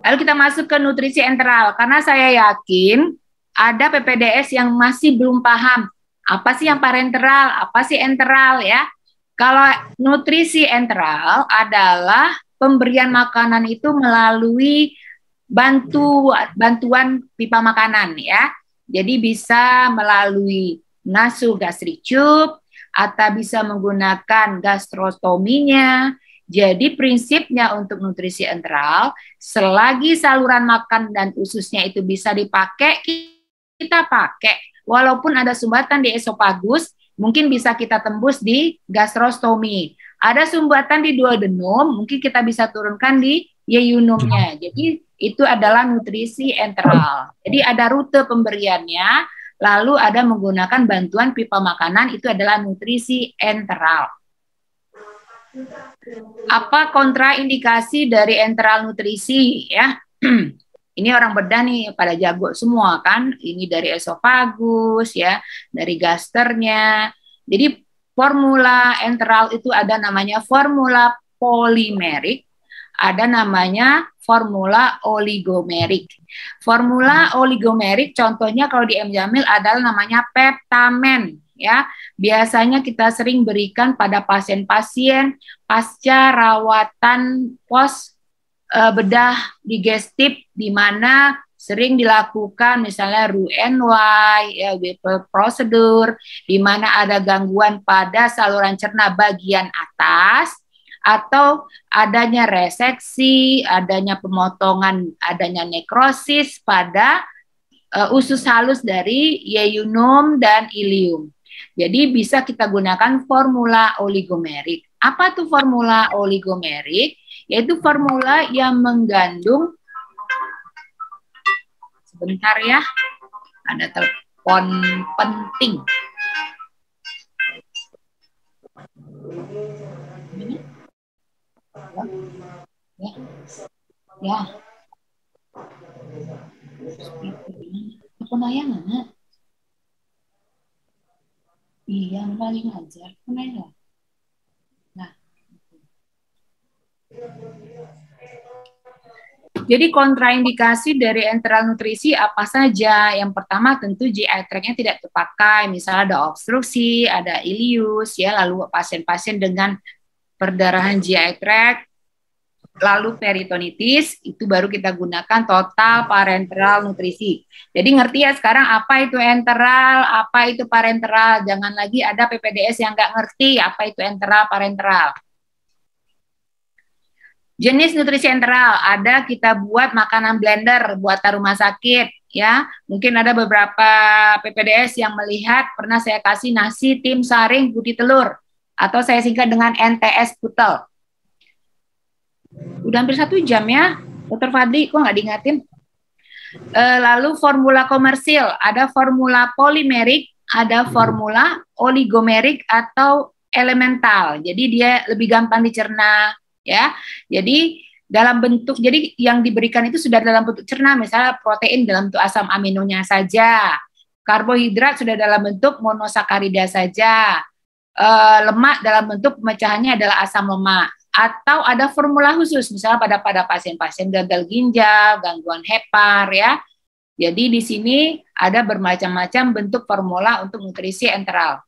Lalu kita masuk ke nutrisi enteral, karena saya yakin ada PPDS yang masih belum paham apa sih yang parenteral, apa sih enteral ya. Kalau nutrisi enteral adalah pemberian makanan itu melalui bantuan pipa makanan ya. Jadi bisa melalui nasogastric tube atau bisa menggunakan gastrostominya. Jadi prinsipnya untuk nutrisi enteral, selagi saluran makan dan ususnya itu bisa dipakai, kita pakai. Walaupun ada sumbatan di esofagus, mungkin bisa kita tembus di gastrostomi. Ada sumbatan di duodenum, mungkin kita bisa turunkan di yeyunumnya. Jadi itu adalah nutrisi enteral. Jadi ada rute pemberiannya, lalu ada menggunakan bantuan pipa makanan, itu adalah nutrisi enteral. Apa kontraindikasi dari enteral nutrisi ya? Ini orang bedah nih pada jago semua kan, ini dari esofagus ya, dari gasternya. Jadi formula enteral itu ada namanya formula polimerik, ada namanya formula oligomerik. Formula oligomerik contohnya kalau di M. Jamil adalah namanya peptamen ya. Biasanya kita sering berikan pada pasien-pasien pasca rawatan pos bedah digestif, di mana sering dilakukan misalnya Roux-en-Y, ya, Whipple prosedur, di mana ada gangguan pada saluran cerna bagian atas, atau adanya reseksi, adanya pemotongan, adanya nekrosis pada usus halus dari yeyunum dan ilium. Jadi bisa kita gunakan formula oligomerik. Apa tuh formula oligomerik? Yaitu formula yang mengandung, sebentar ya, ada telepon penting. Ya. Telepon ayah mana? Iya, paling ngajar. Kenapa? Nah. Jadi kontraindikasi dari enteral nutrisi apa saja? Yang pertama tentu GI tract-nya tidak terpakai, misalnya ada obstruksi, ada ileus, ya, lalu pasien-pasien dengan perdarahan GI tract, lalu peritonitis, itu baru kita gunakan total parenteral nutrisi. Jadi ngerti ya sekarang apa itu enteral, apa itu parenteral. Jangan lagi ada PPDS yang nggak ngerti apa itu enteral, parenteral. Jenis nutrisi enteral, ada kita buat makanan blender buatan rumah sakit, ya. Mungkin ada beberapa PPDS yang melihat, pernah saya kasih nasi, tim, saring, putih telur, atau saya singkat dengan NTS putel. Udah hampir 1 jam ya, Dr. Fadli, kok nggak diingatin? Lalu formula komersil, ada formula polimerik, ada formula oligomerik atau elemental. Jadi dia lebih gampang dicerna, ya. Jadi dalam bentuk, jadi yang diberikan itu sudah dalam bentuk cerna, misalnya protein dalam bentuk asam aminonya saja, karbohidrat sudah dalam bentuk monosakarida saja, lemak dalam bentuk pemecahannya adalah asam lemak. Atau ada formula khusus, misalnya pada pasien-pasien gagal ginjal, gangguan hepar, ya. Jadi di sini ada bermacam-macam bentuk formula untuk nutrisi enteral.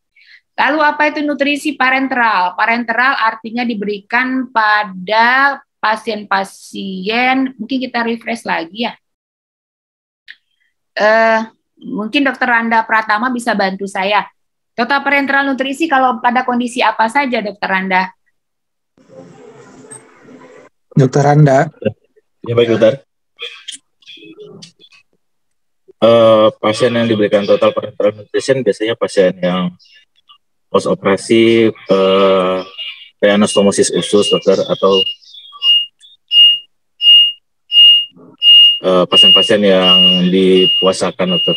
Lalu apa itu nutrisi parenteral? Parenteral artinya diberikan pada pasien-pasien, mungkin kita refresh lagi ya. Mungkin Dr. Randa Pratama bisa bantu saya. Total parenteral nutrisi kalau pada kondisi apa saja, Dr. Randa? Dokter Randa. Ya baik dokter. Pasien yang diberikan total parenteral nutrition biasanya pasien yang post operasi anastomosis usus dokter, atau pasien-pasien yang dipuasakan dokter.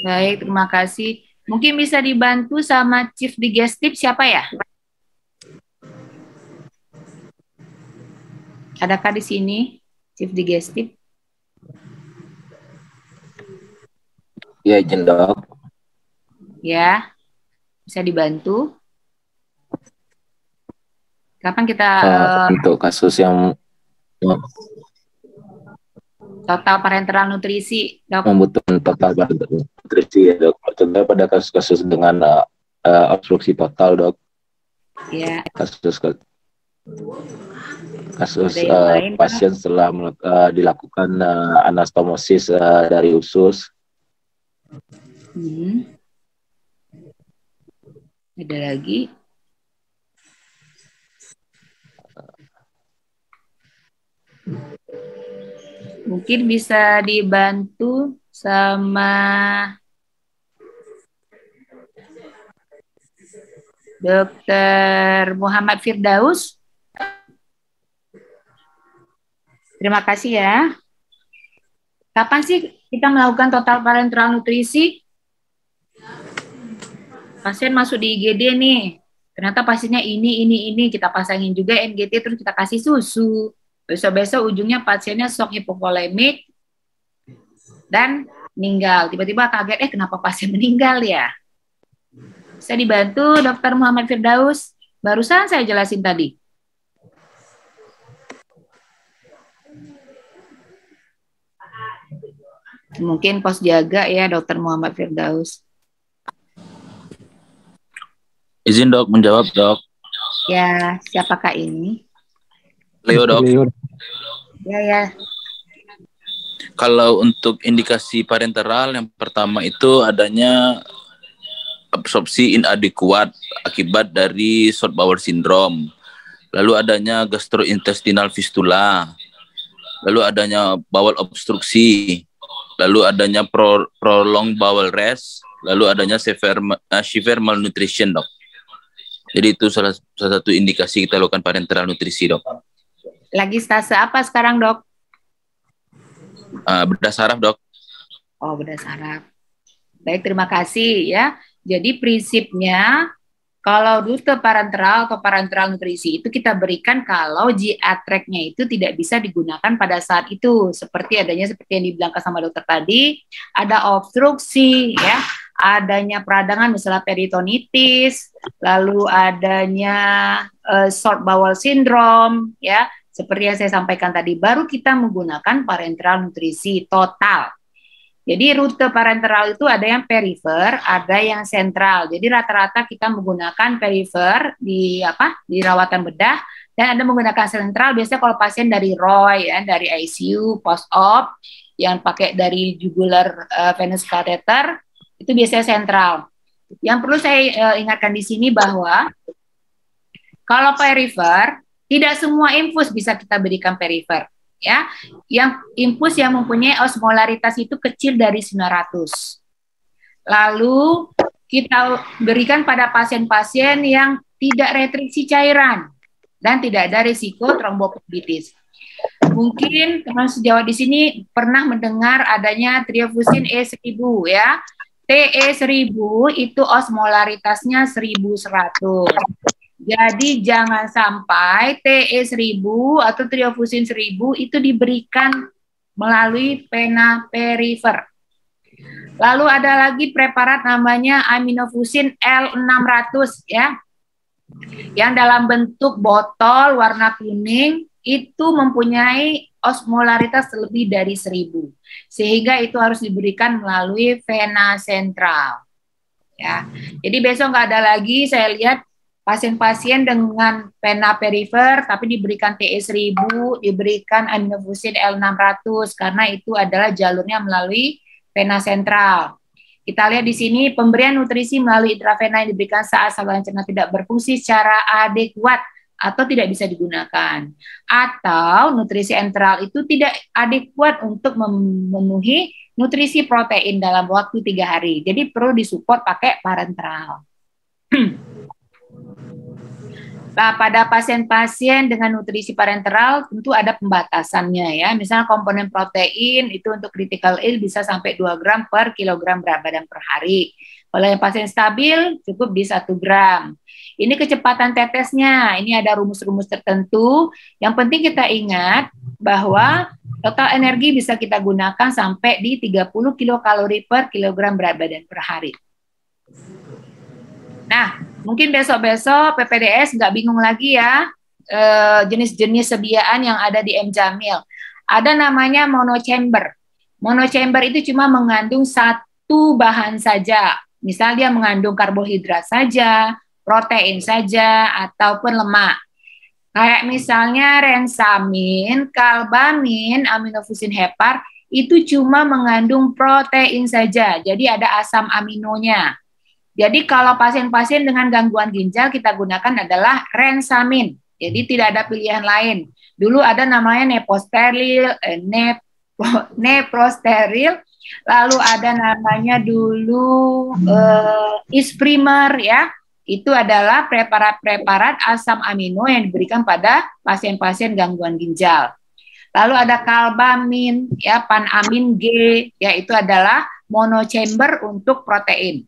Baik, terima kasih. Mungkin bisa dibantu sama Chief Digestif siapa ya? Adakah di sini Chief Digestif? Ya, izin dok. Ya, bisa dibantu. Kapan kita untuk kasus yang total parenteral nutrisi, dok? membutuhkan total parenteral nutrisi ya dok. Contohnya pada kasus-kasus dengan obstruksi total dok. Ya. Kasus pasien setelah dilakukan anastomosis dari usus. Ada lagi? Mungkin bisa dibantu sama Dr. Muhammad Firdaus. Terima kasih ya. Kapan sih kita melakukan total parenteral nutrisi? Pasien masuk di IGD nih. Ternyata pasiennya ini. Kita pasangin juga NGT, terus kita kasih susu. Besok-besok ujungnya pasiennya shock hipovolemik dan meninggal. Tiba-tiba kaget, kenapa pasien meninggal ya? Saya dibantu Dr. Muhammad Firdaus. Barusan saya jelasin tadi. Mungkin pos jaga ya Dr. Muhammad Firdaus. Izin dok menjawab dok. Ya, siapakah ini? Leo dok. Leo. Ya. Kalau untuk indikasi parenteral yang pertama itu adanya absorpsi inadequat akibat dari short bowel syndrome. Lalu adanya gastrointestinal fistula. Lalu adanya bowel obstruksi. Lalu adanya prolonged bowel rest. Lalu adanya severe malnutrition, Dok. Jadi itu salah satu indikasi kita lakukan parenteral nutrisi, Dok. Lagi stase apa sekarang, Dok? Bedah saraf, Dok. Oh, bedah saraf. Baik, terima kasih ya. Jadi prinsipnya kalau rute parenteral atau parenteral nutrisi itu kita berikan kalau GI tract-nya itu tidak bisa digunakan pada saat itu. Seperti yang dibilang sama dokter tadi, ada obstruksi ya, adanya peradangan misalnya peritonitis, lalu adanya short bowel syndrome ya. Seperti yang saya sampaikan tadi, baru kita menggunakan parenteral nutrisi total. Jadi rute parenteral itu ada yang perifer, ada yang sentral. Jadi rata-rata kita menggunakan perifer di rawatan bedah, dan ada menggunakan sentral. Biasanya kalau pasien dari ROY ya, dari ICU post op yang pakai dari jugular venous catheter, itu biasanya sentral. Yang perlu saya ingatkan di sini bahwa kalau perifer, tidak semua infus bisa kita berikan perifer, ya. Yang infus yang mempunyai osmolaritas itu kecil dari 900. Lalu kita berikan pada pasien-pasien yang tidak retriksi cairan dan tidak ada risiko tromboflebitis. Mungkin teman sejawat di sini pernah mendengar adanya triofusin E1000 ya. TE1000 itu osmolaritasnya 1100. Jadi jangan sampai TE1000 atau triofusin 1000 itu diberikan melalui vena perifer. Lalu ada lagi preparat namanya aminofusin L600 ya. Yang dalam bentuk botol warna kuning itu mempunyai osmolaritas lebih dari 1000. Sehingga itu harus diberikan melalui vena sentral. Ya. Jadi besok nggak ada lagi saya lihat pasien-pasien dengan vena perifer tapi diberikan TE1000, diberikan aminofusin L600 karena itu adalah jalurnya melalui vena sentral. Kita lihat di sini pemberian nutrisi melalui intravena yang diberikan saat saluran cerna tidak berfungsi secara adekuat atau tidak bisa digunakan. Atau nutrisi enteral itu tidak adekuat untuk memenuhi nutrisi protein dalam waktu 3 hari. Jadi perlu disupport pakai parenteral. Nah, pada pasien-pasien dengan nutrisi parenteral tentu ada pembatasannya ya. Misalnya komponen protein itu untuk critical ill bisa sampai 2 gram per kilogram berat badan per hari. Kalau yang pasien stabil cukup di 1 gram. Ini kecepatan tetesnya, ini ada rumus-rumus tertentu. Yang penting kita ingat bahwa total energi bisa kita gunakan sampai di 30 kilokalori per kilogram berat badan per hari. Nah, mungkin besok-besok PPDS nggak bingung lagi ya jenis-jenis sediaan yang ada di M Jamil. Ada namanya monochamber. Monochamber itu cuma mengandung 1 bahan saja. Misal dia mengandung karbohidrat saja, protein saja, ataupun lemak. Kayak misalnya rensamin, kalbamin, aminofusin hepar, itu cuma mengandung protein saja. Jadi ada asam aminonya. Jadi kalau pasien-pasien dengan gangguan ginjal kita gunakan adalah rensamin. Jadi tidak ada pilihan lain. Dulu ada namanya neprosteril, lalu ada namanya dulu isprimer ya. Itu adalah preparat-preparat asam amino yang diberikan pada pasien-pasien gangguan ginjal. Lalu ada kalbamin, ya, panamin G, ya itu adalah monochamber untuk protein.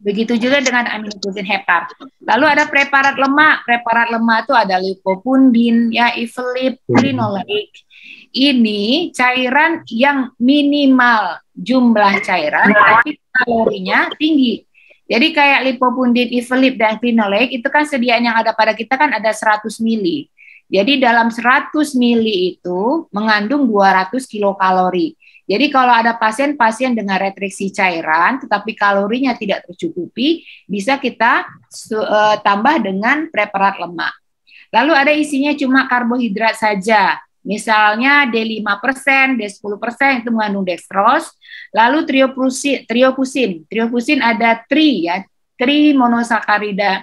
Begitu juga dengan aminofusin hepar. Lalu ada preparat lemak. Preparat lemak itu ada lipopundin, ya, ivelip, linoleic. Ini cairan yang minimal jumlah cairan, tapi kalorinya tinggi. Jadi kayak lipopundin, ivelip, dan linoleic itu kan sediaan yang ada pada kita kan ada 100 mili. Jadi dalam 100 mili itu mengandung 200 kilokalori. Jadi kalau ada pasien-pasien dengan restriksi cairan, tetapi kalorinya tidak tercukupi, bisa kita tambah dengan preparat lemak. Lalu ada isinya cuma karbohidrat saja. Misalnya D5%, D10% itu mengandung dextrose. Lalu triofusin ada trimonosakarida,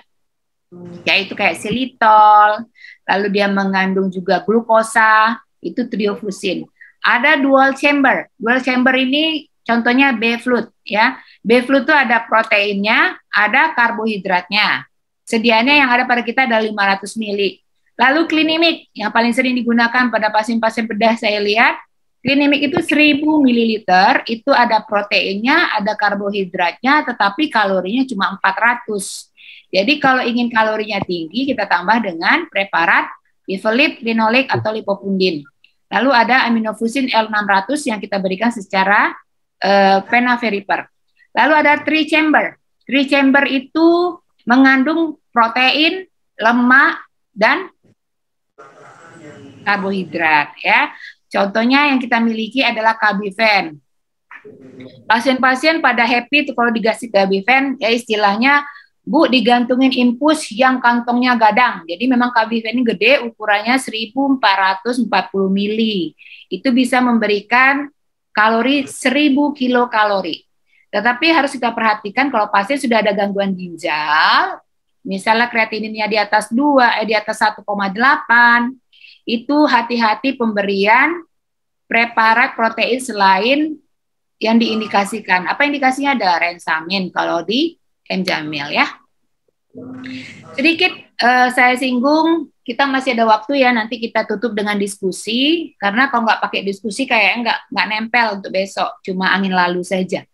yaitu kayak xilitol. Lalu dia mengandung juga glukosa, itu triofusin. Ada dual chamber. Dual chamber ini contohnya B-flut ya. B-flut itu ada proteinnya, ada karbohidratnya. Sedianya yang ada pada kita ada 500 mili. Lalu Clinimic yang paling sering digunakan pada pasien-pasien bedah saya lihat, Clinimic itu 1000 ml, itu ada proteinnya, ada karbohidratnya, tetapi kalorinya cuma 400. Jadi kalau ingin kalorinya tinggi, kita tambah dengan preparat Vivelip, linoleic, atau lipopundin. Lalu ada aminofusin L600 yang kita berikan secara penaveriper. Lalu ada three chamber. Three chamber itu mengandung protein, lemak, dan karbohidrat ya. Contohnya yang kita miliki adalah Kabiven. Pasien-pasien pada happy tuh kalau dikasih Kabiven, ya istilahnya, Bu, digantungin infus yang kantongnya gadang. Jadi memang Kabiven ini gede, ukurannya 1440 mili. Itu bisa memberikan kalori 1000 kilokalori. Tetapi harus kita perhatikan kalau pasien sudah ada gangguan ginjal, misalnya kreatininnya di atas 1,8, itu hati-hati pemberian preparat protein selain yang diindikasikan. Apa indikasinya? Ada rensamin kalau di M-Jamil ya. Sedikit saya singgung, kita masih ada waktu ya, nanti kita tutup dengan diskusi, karena kalau nggak pakai diskusi kayaknya nggak nempel untuk besok, cuma angin lalu saja.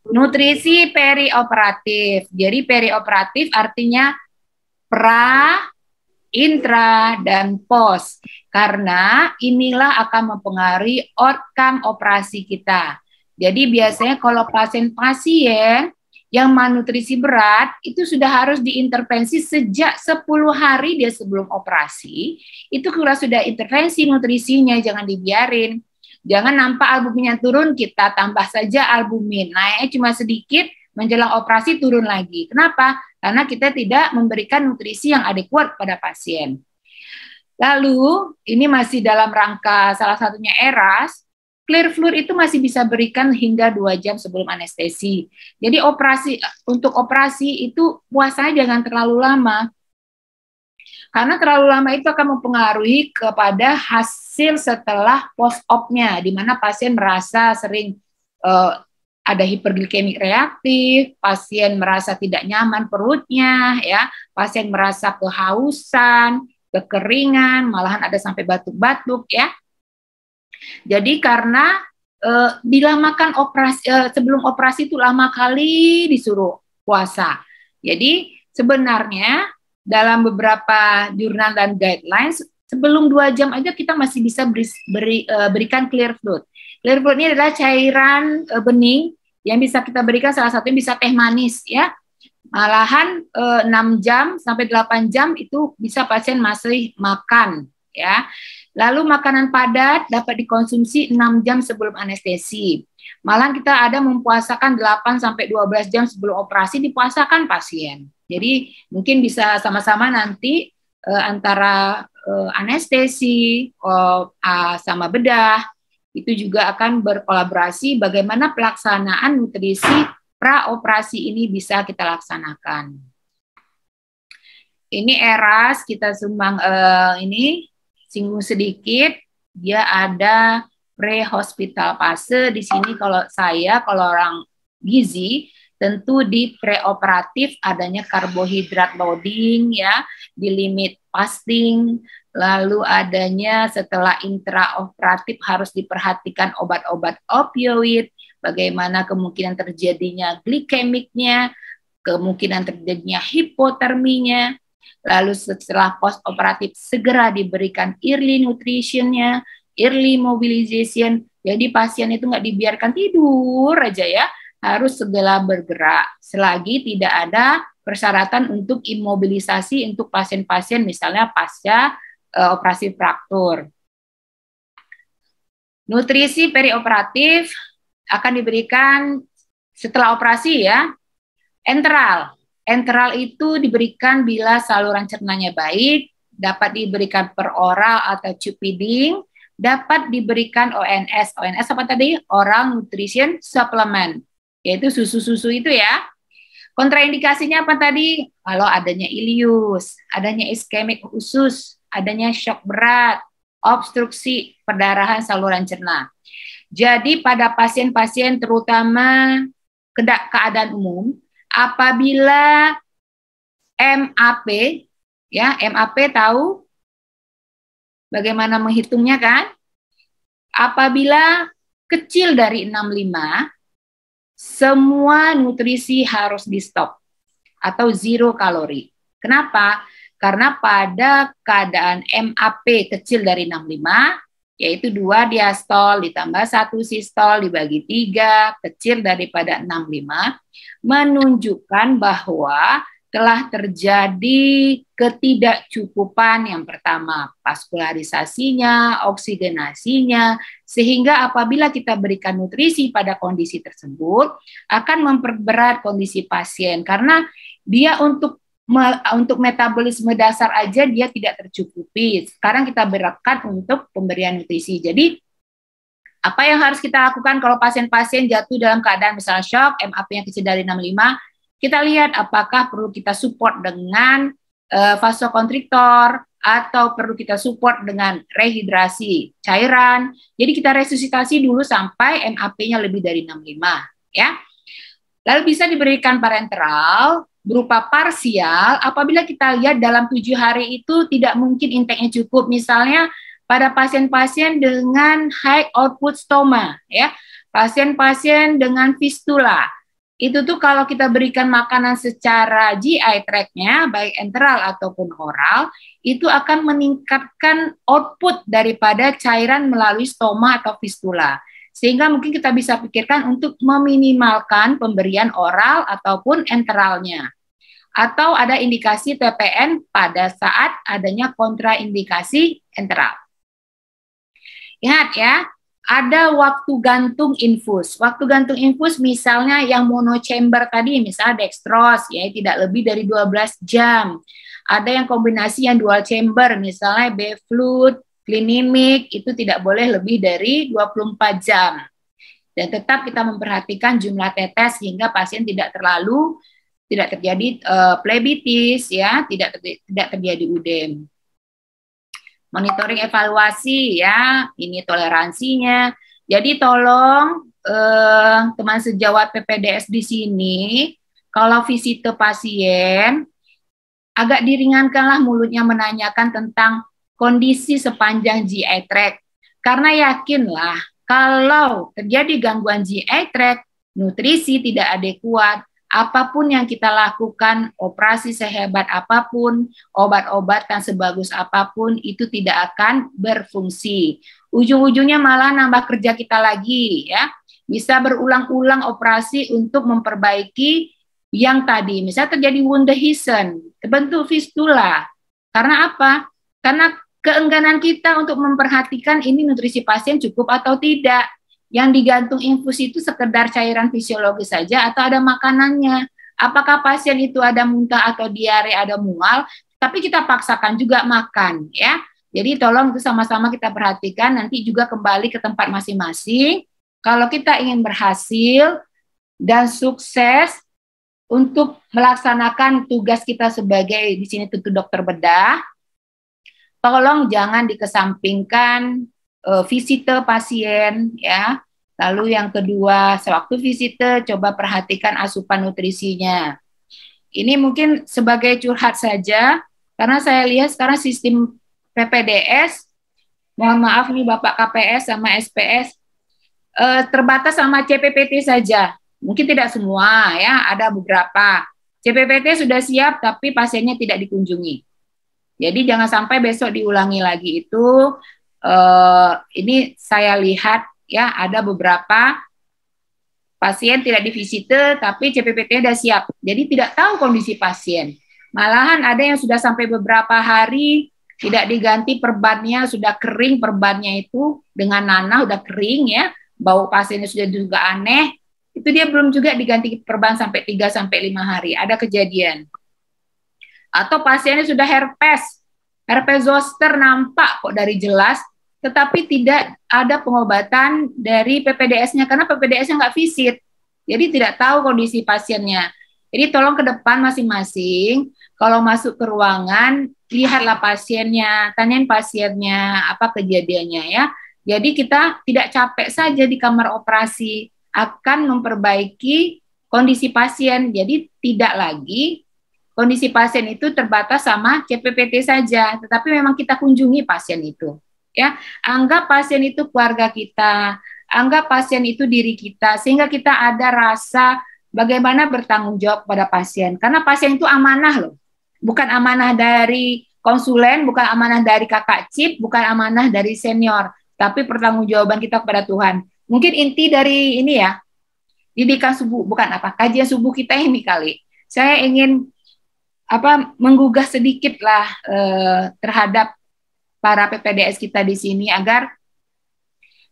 Nutrisi perioperatif. Jadi perioperatif artinya pra, intra, dan post. Karena inilah akan mempengaruhi outcome operasi kita. Jadi biasanya kalau pasien-pasien yang malnutrisi berat, itu sudah harus diintervensi sejak 10 hari dia sebelum operasi. Itu kalau sudah intervensi nutrisinya, jangan dibiarin. Jangan nampak albuminnya turun, kita tambah saja albumin. Naiknya cuma sedikit, menjelang operasi turun lagi. Kenapa? Karena kita tidak memberikan nutrisi yang adekuat pada pasien. Lalu, ini masih dalam rangka salah satunya ERAS, Clearfluid itu masih bisa berikan hingga 2 jam sebelum anestesi. Jadi untuk operasi itu puasanya jangan terlalu lama. Karena terlalu lama itu akan mempengaruhi kepada hasil setelah post-op-nya, di mana pasien merasa sering ada hiperglikemik reaktif, pasien merasa tidak nyaman perutnya, ya, pasien merasa kehausan, kekeringan, malahan ada sampai batuk-batuk, ya. Jadi karena bila makan sebelum operasi itu lama kali disuruh puasa. Jadi sebenarnya dalam beberapa jurnal dan guidelines, sebelum 2 jam aja kita masih bisa berikan Clearfluid. Clearfluid ini adalah cairan bening yang bisa kita berikan, salah satunya bisa teh manis ya. Malahan 6 jam sampai 8 jam itu bisa pasien masih makan ya. Lalu makanan padat dapat dikonsumsi 6 jam sebelum anestesi. Malahan kita ada mempuasakan 8 sampai 12 jam sebelum operasi, dipuasakan pasien. Jadi mungkin bisa sama-sama nanti antara anestesi sama bedah itu juga akan berkolaborasi bagaimana pelaksanaan nutrisi praoperasi ini bisa kita laksanakan. Ini ERAS kita sumbang ini singgung sedikit, dia ada pre-hospital fase. Di sini kalau orang gizi, tentu di preoperatif adanya karbohidrat loading ya, di limit fasting, lalu adanya setelah intraoperatif harus diperhatikan obat-obat opioid, bagaimana kemungkinan terjadinya glikemiknya, kemungkinan terjadinya hipoterminya, lalu setelah postoperatif segera diberikan early nutritionnya, early mobilization, jadi pasien itu nggak dibiarkan tidur aja ya, harus segera bergerak selagi tidak ada persyaratan untuk imobilisasi untuk pasien-pasien misalnya pasca operasi fraktur. Nutrisi perioperatif akan diberikan setelah operasi ya. Enteral itu diberikan bila saluran cernanya baik, dapat diberikan per oral atau tube feeding, dapat diberikan ONS. ONS apa tadi? Oral Nutrition Supplement, yaitu susu-susu itu ya. Kontraindikasinya apa tadi? Kalau adanya ileus, adanya iskemik usus, adanya shock berat, obstruksi perdarahan saluran cerna. Jadi pada pasien-pasien terutama keadaan umum, apabila MAP, ya MAP tahu bagaimana menghitungnya kan? Apabila kecil dari 65, semua nutrisi harus di stop atau zero kalori. Kenapa? Karena pada keadaan MAP kecil dari 65, yaitu 2 diastol ditambah 1 sistol dibagi 3, kecil daripada 65, menunjukkan bahwa telah terjadi ketidakcukupan yang pertama, vaskularisasinya, oksigenasinya, sehingga apabila kita berikan nutrisi pada kondisi tersebut akan memperberat kondisi pasien karena dia untuk metabolisme dasar aja dia tidak tercukupi. Sekarang kita beratkan untuk pemberian nutrisi. Jadi apa yang harus kita lakukan kalau pasien-pasien jatuh dalam keadaan misalnya shock, MAP-nya kecil dari 65, kita lihat apakah perlu kita support dengan vasokonstriktor atau perlu kita support dengan rehidrasi cairan. Jadi kita resusitasi dulu sampai MAP-nya lebih dari 65 ya. Lalu bisa diberikan parenteral berupa parsial apabila kita lihat dalam 7 hari itu tidak mungkin intake-nya cukup. Misalnya pada pasien-pasien dengan high output stoma ya, pasien-pasien dengan fistula. Itu tuh kalau kita berikan makanan secara GI tract-nya, baik enteral ataupun oral, itu akan meningkatkan output daripada cairan melalui stoma atau fistula. Sehingga mungkin kita bisa pikirkan untuk meminimalkan pemberian oral ataupun enteralnya. Atau ada indikasi TPN pada saat adanya kontraindikasi enteral. Ingat ya, ada waktu gantung infus. Waktu gantung infus misalnya yang monochamber tadi, misalnya dextrose, ya tidak lebih dari 12 jam. Ada yang kombinasi yang dual chamber, misalnya Beflut, Clinimic, itu tidak boleh lebih dari 24 jam. Dan tetap kita memperhatikan jumlah tetes sehingga pasien tidak terjadi plebitis, ya, tidak terjadi udem. Monitoring evaluasi ya, ini toleransinya. Jadi tolong teman sejawat PPDS di sini, kalau visite pasien, agak diringankanlah mulutnya menanyakan tentang kondisi sepanjang GI tract. Karena yakinlah, kalau terjadi gangguan GI tract, nutrisi tidak adekuat, apapun yang kita lakukan, operasi sehebat apapun, obat-obatan sebagus apapun, itu tidak akan berfungsi. Ujung-ujungnya malah nambah kerja kita lagi, ya. Bisa berulang-ulang operasi untuk memperbaiki yang tadi. Misalnya terjadi Wunderhisen, terbentuk fistula. Karena apa? Karena keengganan kita untuk memperhatikan ini nutrisi pasien cukup atau tidak. Yang digantung infus itu sekedar cairan fisiologis saja atau ada makanannya. Apakah pasien itu ada muntah atau diare, ada mual, tapi kita paksakan juga makan ya. Jadi tolong itu sama-sama kita perhatikan, nanti juga kembali ke tempat masing-masing. Kalau kita ingin berhasil dan sukses untuk melaksanakan tugas kita sebagai di sini tentu dokter bedah, tolong jangan dikesampingkan visite pasien ya. Lalu yang kedua, sewaktu visite coba perhatikan asupan nutrisinya. Ini mungkin sebagai curhat saja karena saya lihat sekarang sistem PPDS, mohon maaf nih Bapak KPS sama SPS, terbatas sama CPPT saja. Mungkin tidak semua ya, ada beberapa. CPPT sudah siap tapi pasiennya tidak dikunjungi. Jadi jangan sampai besok diulangi lagi itu. Ini saya lihat ya ada beberapa pasien tidak divisite tapi CPPT sudah siap. Jadi tidak tahu kondisi pasien. Malahan ada yang sudah sampai beberapa hari tidak diganti perbannya, sudah kering perbannya itu dengan nanah udah kering ya. Bau pasiennya sudah juga aneh. Itu dia belum juga diganti perban sampai 3 sampai 5 hari. Ada kejadian. Atau pasiennya sudah herpes zoster nampak kok dari jelas, tetapi tidak ada pengobatan dari PPDS-nya karena PPDS-nya nggak visit. Jadi tidak tahu kondisi pasiennya. Jadi tolong ke depan masing-masing, kalau masuk ke ruangan, lihatlah pasiennya, tanyain pasiennya, apa kejadiannya ya. Jadi kita tidak capek saja di kamar operasi, akan memperbaiki kondisi pasien. Jadi tidak lagi kondisi pasien itu terbatas sama CPPT saja, tetapi memang kita kunjungi pasien itu. Ya, anggap pasien itu keluarga kita, anggap pasien itu diri kita, sehingga kita ada rasa bagaimana bertanggung jawab pada pasien. Karena pasien itu amanah loh, bukan amanah dari konsulen, bukan amanah dari kakak cip, bukan amanah dari senior, tapi pertanggungjawaban kita kepada Tuhan. Mungkin inti dari ini ya, didikan subuh, bukan apa, kajian subuh kita ini kali. Saya ingin menggugah sedikit lah terhadap para PPDS kita di sini agar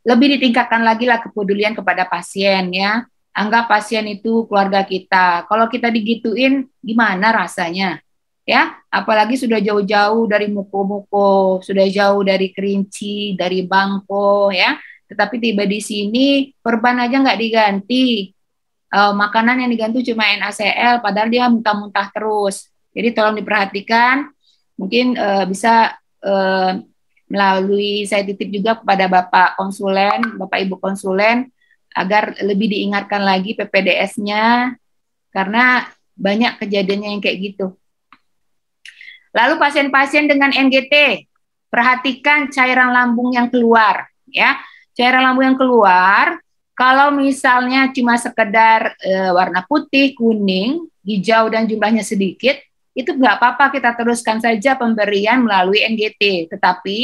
lebih ditingkatkan lagi lah kepedulian kepada pasien ya. Anggap pasien itu keluarga kita. Kalau kita digituin gimana rasanya? Ya, apalagi sudah jauh-jauh dari Muko-Muko, sudah jauh dari Kerinci, dari Bangko ya. Tetapi tiba di sini perban aja nggak diganti. Makanan yang diganti cuma NaCl, padahal dia muntah-muntah terus. Jadi tolong diperhatikan. Mungkin bisa melalui saya titip juga kepada Bapak konsulen, Bapak Ibu konsulen, agar lebih diingatkan lagi PPDS-nya, karena banyak kejadiannya yang kayak gitu. Lalu pasien-pasien dengan NGT, perhatikan cairan lambung yang keluar. Ya, cairan lambung yang keluar, kalau misalnya cuma sekedar warna putih, kuning, hijau, dan jumlahnya sedikit, itu nggak apa-apa, kita teruskan saja pemberian melalui NGT. Tetapi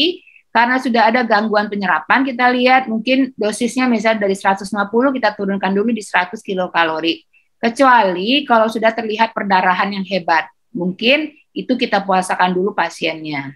karena sudah ada gangguan penyerapan, kita lihat mungkin dosisnya misalnya dari 150 kita turunkan dulu di 100 kilokalori. Kecuali kalau sudah terlihat perdarahan yang hebat, mungkin itu kita puasakan dulu pasiennya.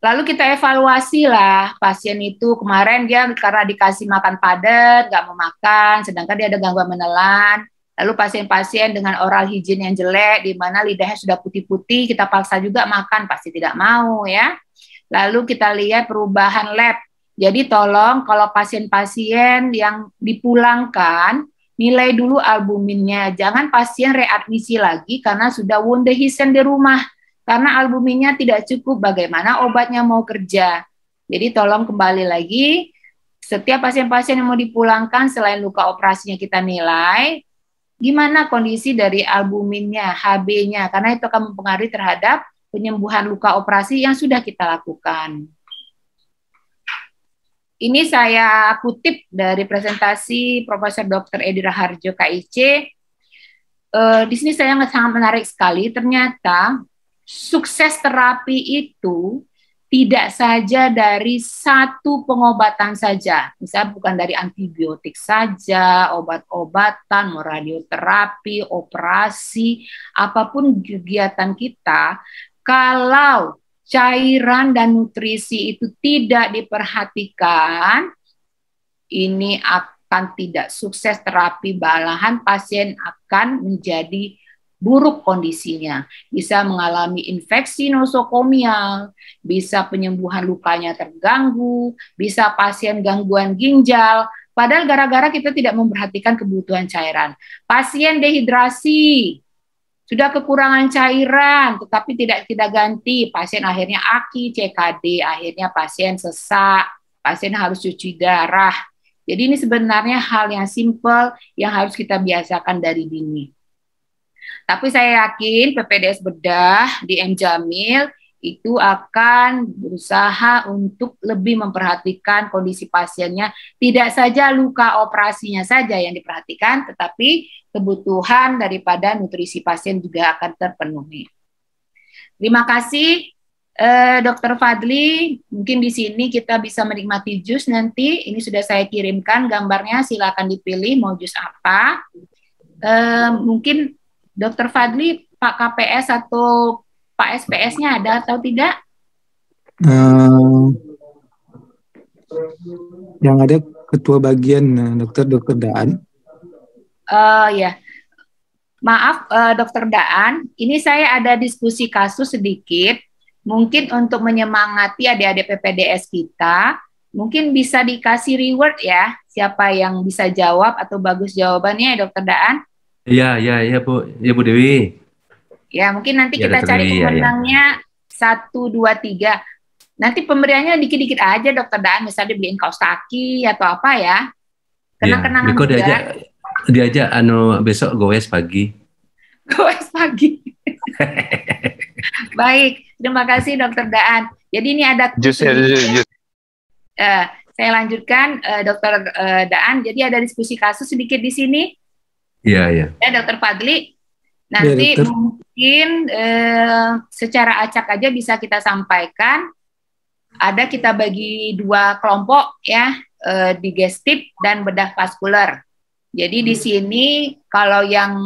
Lalu kita evaluasi lah pasien itu, kemarin dia karena dikasih makan padat, nggak mau makan, sedangkan dia ada gangguan menelan. Lalu pasien-pasien dengan oral hygiene yang jelek, di mana lidahnya sudah putih-putih, kita paksa juga makan, pasti tidak mau ya. Lalu kita lihat perubahan lab. Jadi tolong kalau pasien-pasien yang dipulangkan, nilai dulu albuminnya. Jangan pasien readmisi lagi karena sudah Wunderhisen di rumah. Karena albuminnya tidak cukup, bagaimana obatnya mau kerja. Jadi tolong kembali lagi, setiap pasien-pasien yang mau dipulangkan, selain luka operasinya kita nilai, gimana kondisi dari albuminnya, HB-nya, karena itu akan mempengaruhi terhadap penyembuhan luka operasi yang sudah kita lakukan. Ini saya kutip dari presentasi Profesor Dr. Edi Raharjo, KIC. Di sini saya sangat menarik sekali, ternyata sukses terapi itu tidak saja dari satu pengobatan saja, misalnya bukan dari antibiotik saja, obat-obatan, radioterapi, operasi, apapun kegiatan kita, kalau cairan dan nutrisi itu tidak diperhatikan, ini akan tidak sukses terapi, malahan pasien akan menjadi buruk kondisinya, bisa mengalami infeksi nosokomial, bisa penyembuhan lukanya terganggu, bisa pasien gangguan ginjal, padahal gara-gara kita tidak memperhatikan kebutuhan cairan. Pasien dehidrasi, sudah kekurangan cairan, tetapi tidak kita ganti, pasien akhirnya AKI, CKD, akhirnya pasien sesak, pasien harus cuci darah. Jadi ini sebenarnya hal yang simpel yang harus kita biasakan dari dini. Tapi saya yakin PPDS Bedah di M. Jamil itu akan berusaha untuk lebih memperhatikan kondisi pasiennya. Tidak saja luka operasinya saja yang diperhatikan, tetapi kebutuhan daripada nutrisi pasien juga akan terpenuhi. Terima kasih Dr. Fadli. Mungkin di sini kita bisa menikmati jus nanti. Ini sudah saya kirimkan gambarnya, silakan dipilih mau jus apa. Mungkin Dr. Fadli, Pak KPS atau Pak SPS-nya ada atau tidak? Yang ada ketua bagian Dr. Daan. Ya, maaf Dr. Daan, ini saya ada diskusi kasus sedikit. mungkin untuk menyemangati adik-adik PPDS kita, mungkin bisa dikasih reward ya, siapa yang bisa jawab atau bagus jawabannya ya Dokter Daan. Iya Bu, ya Bu Dewi. Ya, mungkin nanti Ya, kita Dokter cari Dewi, ya. pemenangnya 1, 2, 3. Nanti pemberiannya dikit-dikit aja Dokter Daan, misalnya dibeliin kaos kaki atau apa ya. Kenang-kenangan Beko juga. diajak besok goes pagi. Goes pagi. Baik, terima kasih Dokter Daan. Jadi ini ada Jus ya, jus. saya lanjutkan Dokter Daan. Jadi ada diskusi kasus sedikit di sini. Iya. Ya, Dokter Fadli. Nanti Ya, Dokter. mungkin secara acak aja bisa kita sampaikan. Ada kita bagi 2 kelompok ya, digestif dan bedah vaskular. Jadi di sini kalau yang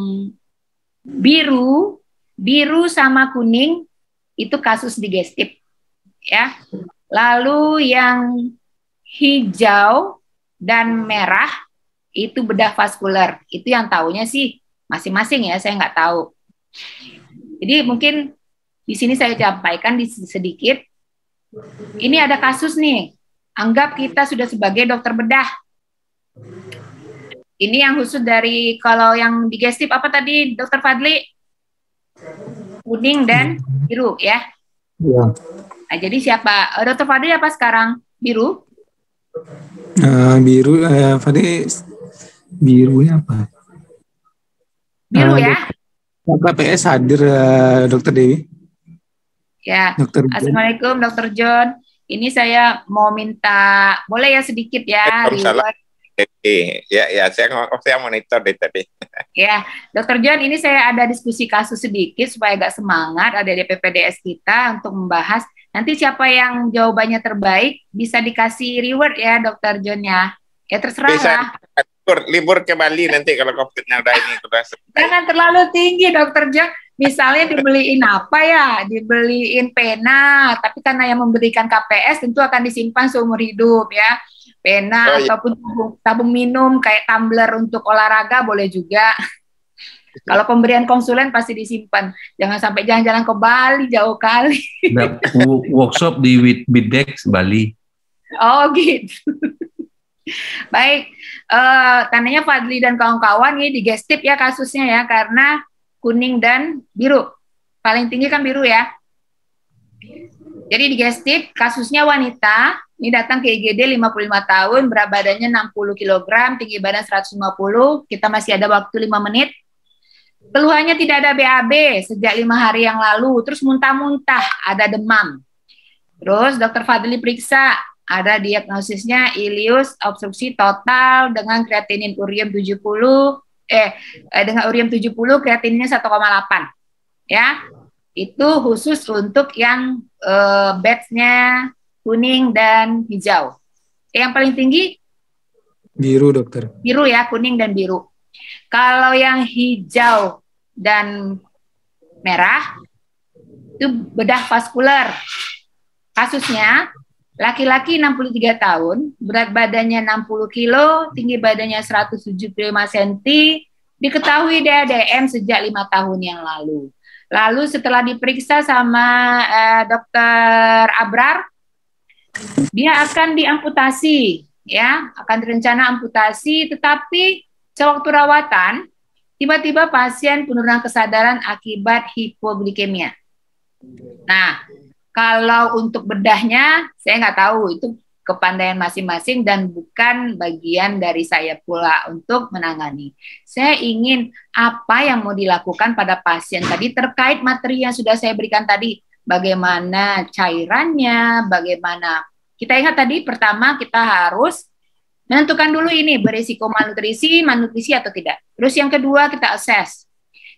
biru sama kuning itu kasus digestif ya. Lalu yang hijau dan merah itu bedah vaskular. Itu yang taunya sih masing-masing ya, saya nggak tahu. Jadi mungkin di sini saya sampaikan sedikit. Ini ada kasus nih. Anggap kita sudah sebagai dokter bedah. Ini yang khusus dari kalau yang digestif apa tadi Dokter Fadli? Kuning dan biru ya. Ya. Nah, jadi siapa? Dokter Fadli apa sekarang? Biru? Biru, Fadli, birunya apa? Biru ya? KPS hadir, Dokter Dewi. Ya. Dokter Assalamualaikum Dokter John. Ini saya mau minta, boleh ya sedikit ya? Waalaikumsalam. Ya, saya monitor dari tadi. Ya, Dokter John, ini saya ada diskusi kasus sedikit supaya agak semangat ada di PPDS kita untuk membahas. Nanti siapa yang jawabannya terbaik bisa dikasih reward ya, Dokter John ya. Ya terserah Bisa lah. libur ke Bali nanti kalau COVID-nya udah ini udah selesai. Jangan terlalu tinggi, Dokter John. Misalnya dibeliin apa ya? Dibeliin pena, tapi karena yang memberikan KPS tentu akan disimpan seumur hidup ya. Pena ataupun tabung minum kayak tumbler untuk olahraga boleh juga. Kalau pemberian konsulen pasti disimpan. Jangan sampai jalan-jalan ke Bali jauh kali. Nah, workshop di Bidex Bali. Oh gitu. Baik, tandanya Fadli dan kawan-kawan ini digestif ya kasusnya ya, karena kuning dan biru. Paling tinggi kan biru ya. Jadi digestif, kasusnya wanita, ini datang ke IGD 55 tahun, berat badannya 60 kg, tinggi badan 150, kita masih ada waktu 5 menit. Keluhannya tidak ada BAB sejak 5 hari yang lalu, terus muntah-muntah, ada demam. Terus dokter Fadli periksa, ada diagnosisnya ileus obstruksi total dengan kreatinin urium 70, dengan urium 70 kreatininnya 1,8. Ya. Itu khusus untuk yang batch-nya kuning dan hijau. Yang paling tinggi? Biru, dokter. Biru ya, kuning dan biru. Kalau yang hijau dan merah, itu bedah vaskular. Kasusnya, laki-laki 63 tahun, berat badannya 60 kilo, tinggi badannya 175 cm, diketahui DADM sejak 5 tahun yang lalu. Lalu setelah diperiksa sama dokter Abrar, dia akan diamputasi, ya, akan direncana amputasi, tetapi sewaktu rawatan, tiba-tiba pasien penurunan kesadaran akibat hipoglikemia. Nah, kalau untuk bedahnya, saya nggak tahu, itu kepandaian masing-masing dan bukan bagian dari saya pula untuk menangani. Saya ingin apa yang mau dilakukan pada pasien tadi terkait materi yang sudah saya berikan tadi. Bagaimana cairannya, bagaimana. Kita ingat tadi, pertama kita harus menentukan dulu ini berisiko malnutrisi atau tidak. Terus yang kedua kita assess.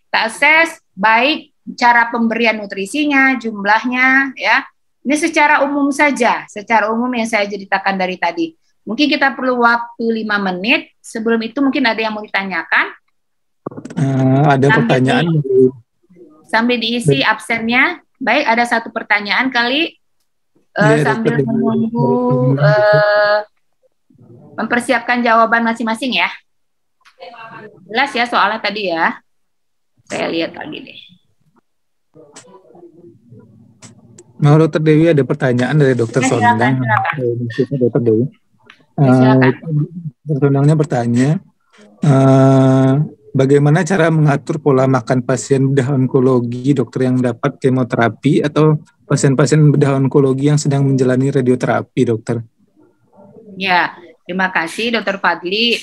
Kita assess baik cara pemberian nutrisinya, jumlahnya, ya. Ini secara umum saja, secara umum yang saya ceritakan dari tadi. Mungkin kita perlu waktu 5 menit. Sebelum itu mungkin ada yang mau ditanyakan. Ada pertanyaan. Sambil diisi absennya. Baik, ada satu pertanyaan kali. Sambil menunggu mempersiapkan jawaban masing-masing ya. Jelas ya soalnya tadi ya. Saya lihat lagi deh. Nah, Dokter Dewi ada pertanyaan dari Dokter Sondang. Dokter Dewi. Dokter Sondangnya bertanya, bagaimana cara mengatur pola makan pasien bedah onkologi dokter yang dapat kemoterapi atau pasien-pasien bedah onkologi yang sedang menjalani radioterapi, dokter? Ya, terima kasih Dokter Fadli.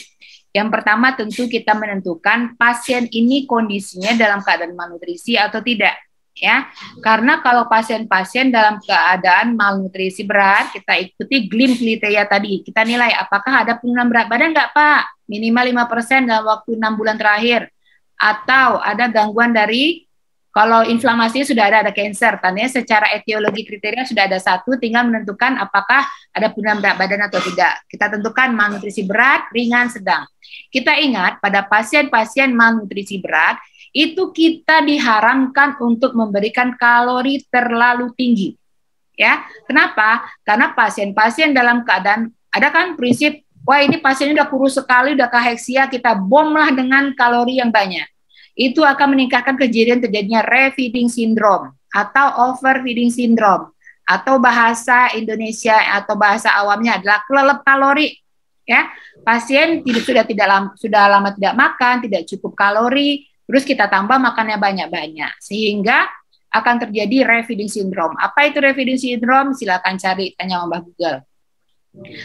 Yang pertama tentu kita menentukan pasien ini kondisinya dalam keadaan malnutrisi atau tidak. Ya, karena kalau pasien-pasien dalam keadaan malnutrisi berat, kita ikuti GLIM kriteria tadi. Kita nilai apakah ada penurunan berat badan nggak Pak? Minimal 5% dalam waktu 6 bulan terakhir. Atau ada gangguan dari, kalau inflamasinya sudah ada cancer. Tandanya secara etiologi kriteria sudah ada satu, tinggal menentukan apakah ada penurunan berat badan atau tidak. Kita tentukan malnutrisi berat, ringan, sedang. Kita ingat pada pasien-pasien malnutrisi berat, itu kita diharamkan untuk memberikan kalori terlalu tinggi. Ya, kenapa? Karena pasien-pasien dalam keadaan, ada kan prinsip, wah ini pasiennya udah kurus sekali, udah kaheksia, kita bomlah dengan kalori yang banyak. Itu akan meningkatkan kejadian terjadinya refeeding syndrome atau overfeeding syndrome, atau bahasa Indonesia atau bahasa awamnya adalah kelelep kalori. Ya, pasien sudah lama tidak makan, tidak cukup kalori. Terus kita tambah makannya banyak-banyak, sehingga akan terjadi refeeding syndrome. Apa itu refeeding syndrome? Silakan cari, tanya Mbak Google.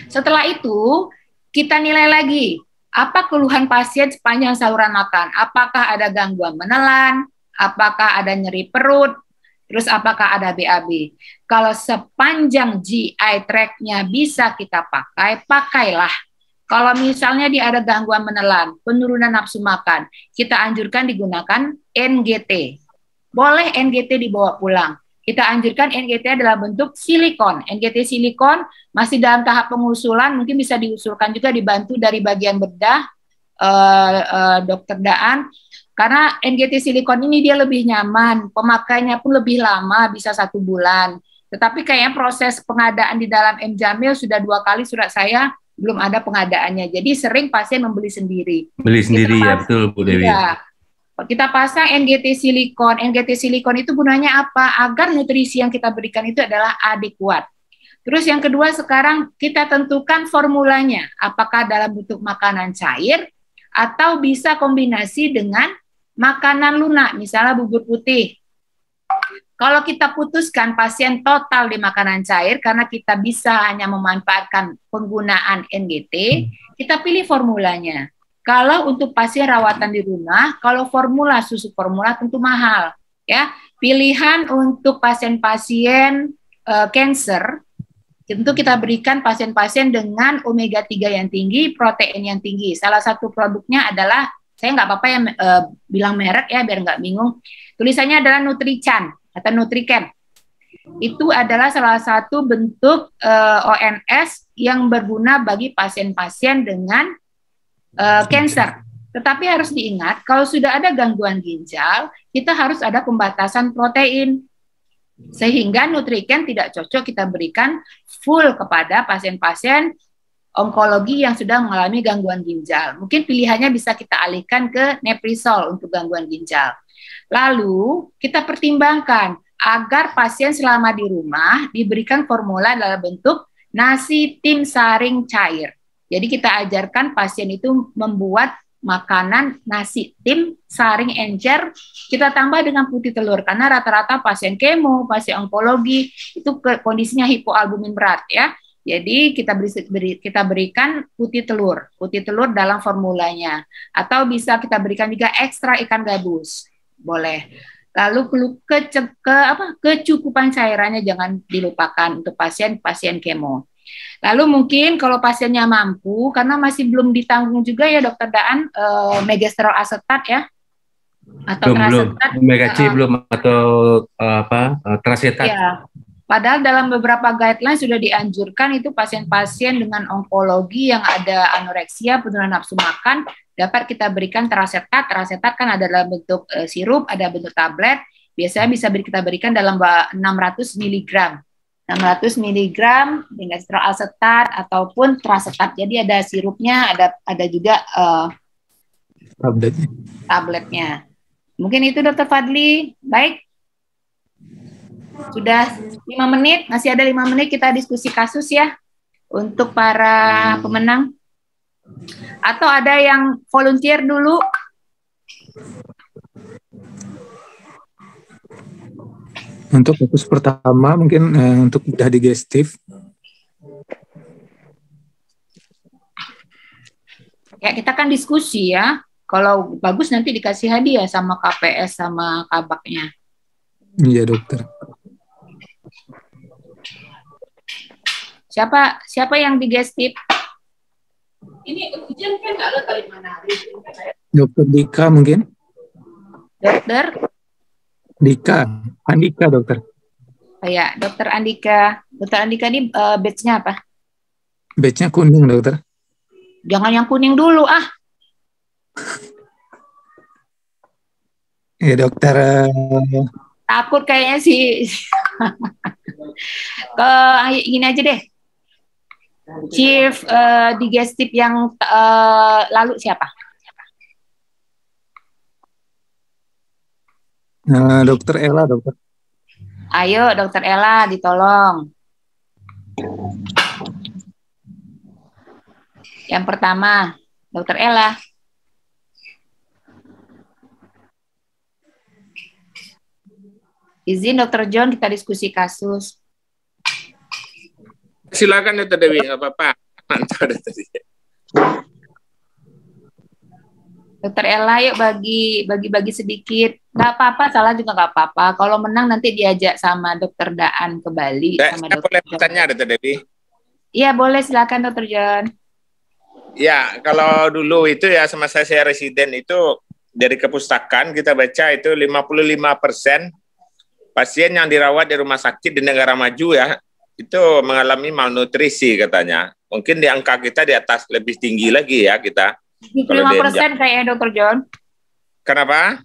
Setelah itu, kita nilai lagi, apa keluhan pasien sepanjang saluran makan? Apakah ada gangguan menelan? Apakah ada nyeri perut? Terus apakah ada BAB? Kalau sepanjang GI tract-nya bisa kita pakai, pakailah. Kalau misalnya dia ada gangguan menelan, penurunan nafsu makan, kita anjurkan digunakan NGT. Boleh NGT dibawa pulang. Kita anjurkan NGT adalah bentuk silikon. NGT silikon masih dalam tahap pengusulan, mungkin bisa diusulkan juga dibantu dari bagian bedah, Dokter Daan. Karena NGT silikon ini dia lebih nyaman, pemakaiannya pun lebih lama, bisa 1 bulan. Tetapi kayaknya proses pengadaan di dalam M Jamil sudah 2 kali surat saya, belum ada pengadaannya. Jadi sering pasien membeli sendiri. Beli sendiri ya, betul Bu Dewi. Ya, kita pasang NGT silikon. NGT silikon itu gunanya apa? Agar nutrisi yang kita berikan itu adalah adekuat. Terus yang kedua sekarang kita tentukan formulanya. Apakah dalam bentuk makanan cair atau bisa kombinasi dengan makanan lunak, misalnya bubur putih. Kalau kita putuskan pasien total di makanan cair karena kita bisa hanya memanfaatkan penggunaan NGT, kita pilih formulanya. Kalau untuk pasien rawatan di rumah, kalau formula susu formula tentu mahal, ya. Pilihan untuk pasien-pasien cancer tentu kita berikan pasien-pasien dengan omega 3 yang tinggi, protein yang tinggi. Salah satu produknya adalah, saya nggak apa-apa ya bilang merek ya biar nggak bingung. Tulisannya adalah Nutrichan atau Nutriken. Itu adalah salah satu bentuk ONS yang berguna bagi pasien-pasien dengan cancer. Tetapi harus diingat, kalau sudah ada gangguan ginjal, kita harus ada pembatasan protein. Sehingga Nutriken tidak cocok kita berikan full kepada pasien-pasien onkologi yang sudah mengalami gangguan ginjal. Mungkin pilihannya bisa kita alihkan ke Neprisol untuk gangguan ginjal. Lalu kita pertimbangkan agar pasien selama di rumah diberikan formula dalam bentuk nasi tim saring cair. Jadi kita ajarkan pasien itu membuat makanan nasi tim saring encer, kita tambah dengan putih telur karena rata-rata pasien kemo, pasien onkologi itu kondisinya hipoalbumin berat ya. Jadi kita berikan putih telur dalam formulanya, atau bisa kita berikan juga ekstra ikan gabus, boleh. Lalu kecukupan cairannya jangan dilupakan untuk pasien kemo. Lalu mungkin kalau pasiennya mampu, karena masih belum ditanggung juga ya Dokter Daan, megestrol asetat ya, atau trasetat. Omega C belum atau trasetat. Ya. Padahal dalam beberapa guideline sudah dianjurkan itu pasien-pasien dengan onkologi yang ada anoreksia, penurunan nafsu makan, dapat kita berikan trasetat. Trasetat kan ada dalam bentuk sirup, ada bentuk tablet. Biasanya bisa kita berikan dalam 600 mg. 600 mg dengan asetat ataupun trasetat. Jadi ada sirupnya, ada juga tabletnya. Mungkin itu Dokter Fadli. Baik. Sudah 5 menit, masih ada 5 menit kita diskusi kasus ya untuk para pemenang. Atau ada yang volunteer dulu? Untuk kasus pertama mungkin untuk bedah digestif. Ya, kita kan diskusi ya. Kalau bagus nanti dikasih hadiah sama KPS sama kabaknya. Iya, dokter. Siapa yang digestif? Ini ujian kan nggak ada kali mana hari. Dokter Dika mungkin? Dokter? Dika, Andika dokter. Oh ya, Dokter Andika. Dokter Andika ini badge-nya apa? Badge-nya kuning dokter. Jangan yang kuning dulu ah. Ya dokter. Takut kayaknya sih. Gini aja deh. Chief digestif yang lalu siapa? Dokter Ella, dokter. Ayo, Dokter Ella, ditolong. Yang pertama, Dokter Ella. Izin Dokter John, kita diskusi kasus. Silakan Dokter Dewi, nggak apa-apa. Mantap Dokter Dewi. Dokter Ella, yuk bagi sedikit. Nggak apa-apa, salah juga nggak apa-apa. Kalau menang nanti diajak sama Dokter Daan ke Bali. Sama Saya boleh bertanya Dokter Dewi? Iya, boleh. Silakan Dokter John. Ya, kalau dulu itu ya semasa saya residen itu dari kepustakaan kita baca itu 55% pasien yang dirawat di rumah sakit di negara maju ya, itu mengalami malnutrisi katanya. Mungkin di angka kita di atas lebih tinggi lagi ya kita. 75% kayaknya Dokter John. Kenapa?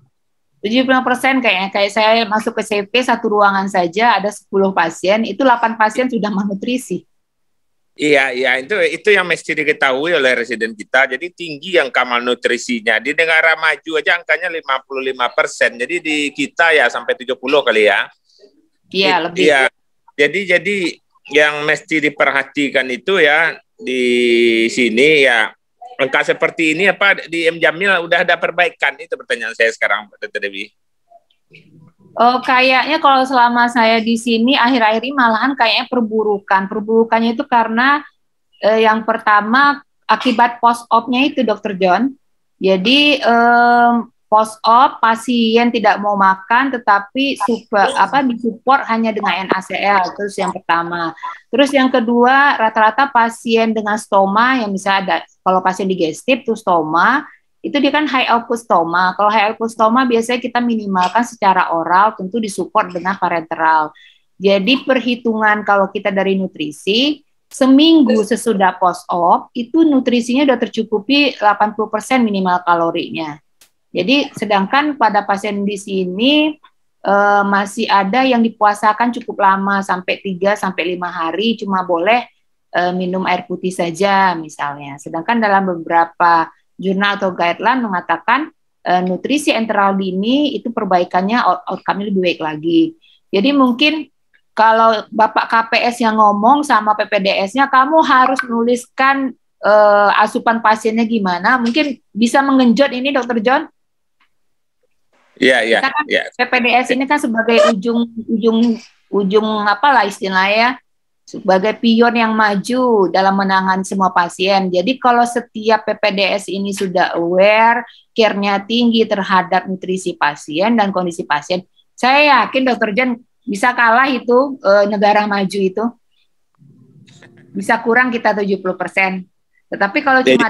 75% kayaknya. Kayak saya masuk ke CP satu ruangan saja ada 10 pasien, itu 8 pasien sudah malnutrisi. Iya, itu yang mesti diketahui oleh residen kita. Jadi tinggi angka malnutrisinya. Di negara maju aja angkanya 55%. Jadi di kita ya sampai 70 kali ya. Iya, lebih. Iya. Jadi yang mesti diperhatikan itu ya di sini ya angka seperti ini apa di M Jamil udah ada perbaikan, itu pertanyaan saya sekarang Dr. Dewi. Oh, kayaknya kalau selama saya di sini akhir-akhir ini malahan kayaknya perburukan. Perburukannya itu karena yang pertama akibat post-op-nya itu Dr. John. Jadi post-op pasien tidak mau makan tetapi disupport hanya dengan NaCl, terus yang pertama. Terus yang kedua rata-rata pasien dengan stoma yang bisa ada, kalau pasien digestif tuh stoma, itu dia kan high output stoma. Kalau high output stoma biasanya kita minimalkan secara oral, tentu disupport dengan parenteral. Jadi perhitungan kalau kita dari nutrisi, seminggu sesudah post-op, itu nutrisinya sudah tercukupi 80% minimal kalorinya. Jadi sedangkan pada pasien di sini masih ada yang dipuasakan cukup lama, sampai 3-5 hari, cuma boleh minum air putih saja misalnya. Sedangkan dalam beberapa jurnal atau guideline mengatakan nutrisi enteral dini itu perbaikannya outcome-nya lebih baik lagi. Jadi mungkin kalau Bapak KPS yang ngomong sama PPDS-nya, kamu harus menuliskan asupan pasiennya gimana. Mungkin bisa mengenjot ini Dr. John? Iya. PPDS ini kan sebagai ujung apalah istilahnya, sebagai pion yang maju dalam menangani semua pasien. Jadi kalau setiap PPDS ini sudah aware, care-nya tinggi terhadap nutrisi pasien dan kondisi pasien, saya yakin Dr. John bisa kalah itu negara maju itu. Bisa kurang kita 70%. Tetapi kalau cuma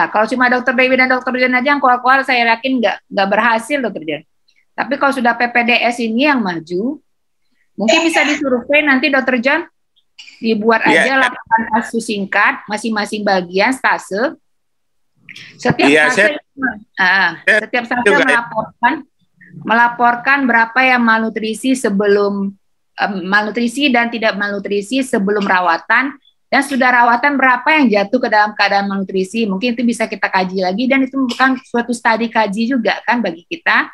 kalau cuma Dr. Dewi dan Dr. John aja yang keluar-keluar, saya yakin nggak berhasil Dr. John. Tapi kalau sudah PPDS ini yang maju, mungkin bisa disurvei nanti Dr. John, dibuat aja laporan kasus singkat, masing-masing bagian stase. Setiap stase melaporkan berapa yang malnutrisi sebelum malnutrisi dan tidak malnutrisi sebelum rawatan, dan sudah rawatan berapa yang jatuh ke dalam keadaan malnutrisi. Mungkin itu bisa kita kaji lagi, dan itu bukan suatu studi kaji juga kan bagi kita.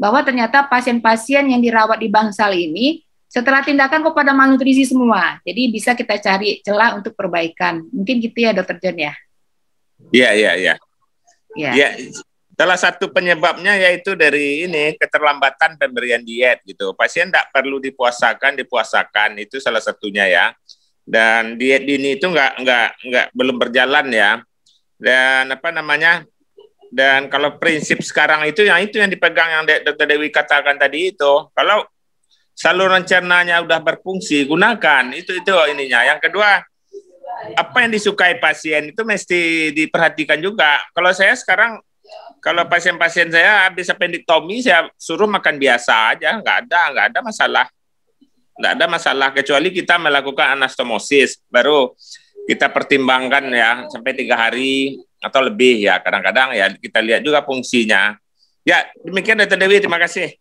bahwa ternyata pasien-pasien yang dirawat di Bangsal ini setelah tindakan kok pada malnutrisi semua. Jadi bisa kita cari celah untuk perbaikan. Mungkin gitu ya, Dokter John ya? Iya. Ya, salah satu penyebabnya yaitu dari ini keterlambatan pemberian diet gitu. Pasien tidak perlu dipuasakan itu salah satunya ya. Dan diet dini itu belum berjalan ya. Dan apa namanya? Dan kalau prinsip sekarang itu yang dipegang yang Dr. Dewi katakan tadi itu. Kalau saluran cernanya udah berfungsi, gunakan itu ininya. Yang kedua, apa yang disukai pasien itu mesti diperhatikan juga. Kalau saya sekarang, kalau pasien-pasien saya habis appendektomi, saya suruh makan biasa aja, nggak ada masalah. Nggak ada masalah, kecuali kita melakukan anastomosis, baru kita pertimbangkan ya, sampai 3 hari atau lebih ya, kadang-kadang ya kita lihat juga fungsinya. Ya, demikian Dr. Dewi, terima kasih.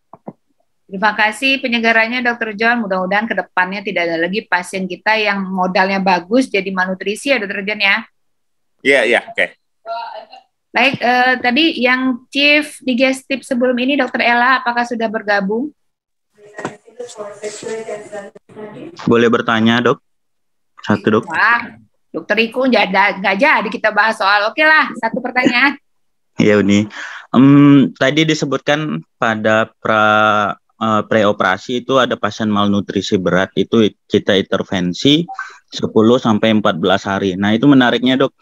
Terima kasih penyegarannya Dr. John. Mudah-mudahan ke depannya tidak ada lagi pasien kita yang modalnya bagus jadi malnutrisi ya Dr. John ya. Iya, oke. Baik, tadi yang Chief Digestif sebelum ini Dr. Ella, apakah sudah bergabung? Boleh bertanya, Dok? Satu, Dok. Wah, Dr. Riko nggak jadi kita bahas soal. Oke lah, satu pertanyaan. Ya, Uni. Tadi disebutkan pada preoperasi itu ada pasien malnutrisi berat, itu kita intervensi 10-14 hari. Nah, itu menariknya, Dok.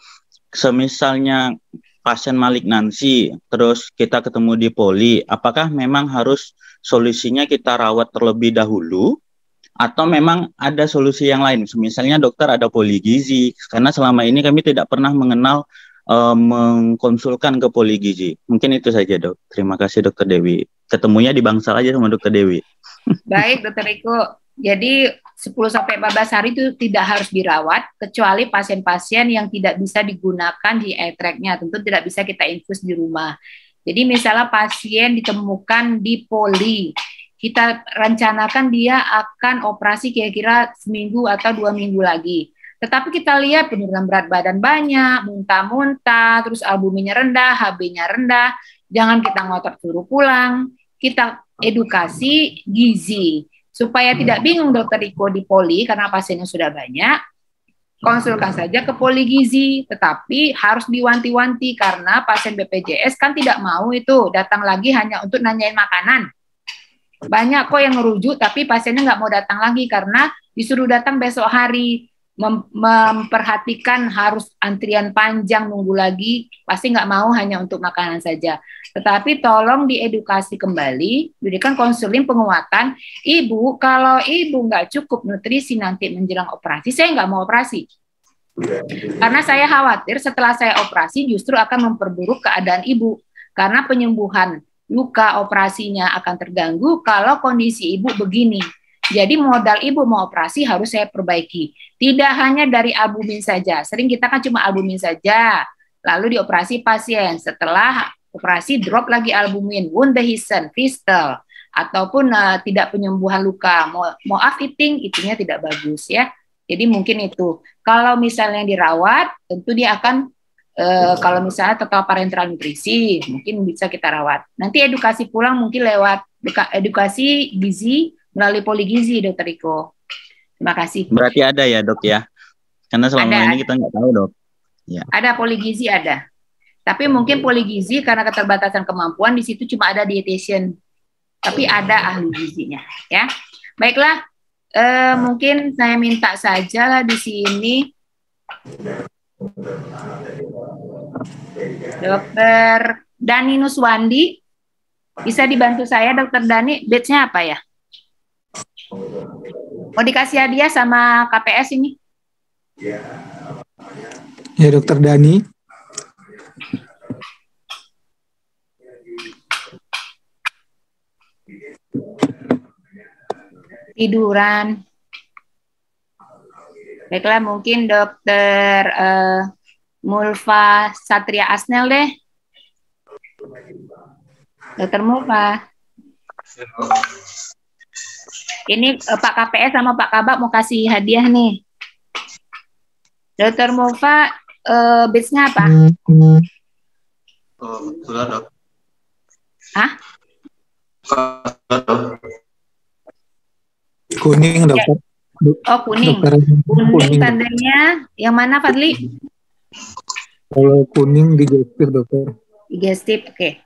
Semisalnya pasien malignansi, terus kita ketemu di poli, apakah memang harus solusinya kita rawat terlebih dahulu, atau memang ada solusi yang lain? Misalnya dokter ada poligizi, karena selama ini kami tidak pernah mengenal mengkonsulkan ke poligizi. Mungkin itu saja, Dok. Terima kasih, Dokter Dewi. Ketemunya di Bangsal aja sama Dokter Dewi. Baik, Dokter Riko. Jadi 10-14 hari itu tidak harus dirawat, kecuali pasien-pasien yang tidak bisa digunakan di track-nya. Tentu tidak bisa kita infus di rumah. Jadi misalnya pasien ditemukan di poli, kita rencanakan dia akan operasi kira-kira seminggu atau 2 minggu lagi. Tetapi kita lihat penurunan berat badan banyak, muntah-muntah, terus albuminnya rendah, HB-nya rendah, jangan kita ngotot suruh pulang, kita edukasi gizi. Supaya tidak bingung Dokter Riko di poli, karena pasiennya sudah banyak, konsulkan saja ke poli gizi, tetapi harus diwanti-wanti, karena pasien BPJS kan tidak mau itu datang lagi hanya untuk nanyain makanan. Banyak kok yang ngerujuk, tapi pasiennya nggak mau datang lagi, karena disuruh datang besok hari, memperhatikan harus antrian panjang nunggu lagi, pasti nggak mau hanya untuk makanan saja. Tetapi tolong diedukasi kembali, berikan konseling penguatan. Ibu, kalau ibu nggak cukup nutrisi nanti menjelang operasi, saya nggak mau operasi. Karena saya khawatir setelah saya operasi justru akan memperburuk keadaan ibu. Karena penyembuhan luka operasinya akan terganggu kalau kondisi ibu begini. Jadi modal ibu mau operasi harus saya perbaiki. Tidak hanya dari albumin saja. Sering kita kan cuma albumin saja. Lalu dioperasi pasien. Setelah operasi drop lagi albumin, wound dehiscent, fistel, ataupun tidak penyembuhan luka. Mau eating, itunya tidak bagus ya. Jadi mungkin itu. Kalau misalnya dirawat, tentu dia akan kalau misalnya total parenteral nutrisi, mungkin bisa kita rawat. Nanti edukasi pulang mungkin lewat edukasi gizi melalui poligizi, Dokter Riko. Terima kasih. Berarti ada ya, Dok ya? Karena selama ini kita nggak tahu, Dok. Ya. Ada poligizi, ada. Tapi mungkin poligizi karena keterbatasan kemampuan di situ cuma ada dietitian. Tapi ada ahli gizinya, ya. Baiklah, mungkin saya minta saja di sini Dokter Dani Nuswandi, bisa dibantu saya, Dokter Dani, batch-nya apa ya? Mau dikasih hadiah sama KPS ini? Ya, Dokter Dani. Tiduran. Baiklah, mungkin Dokter Mulfa Satria Asnel deh. Dokter Mulfa. Ini Pak KPS sama Pak Kabak mau kasih hadiah nih. Dokter Mulfa, batch-nya apa? Sudah, Dok. Hah? Kuning, dokter. Oh, kuning. Dokter, Kuning tandanya yang mana, Fadli? Kalau kuning digestif, dokter. Digestif, oke.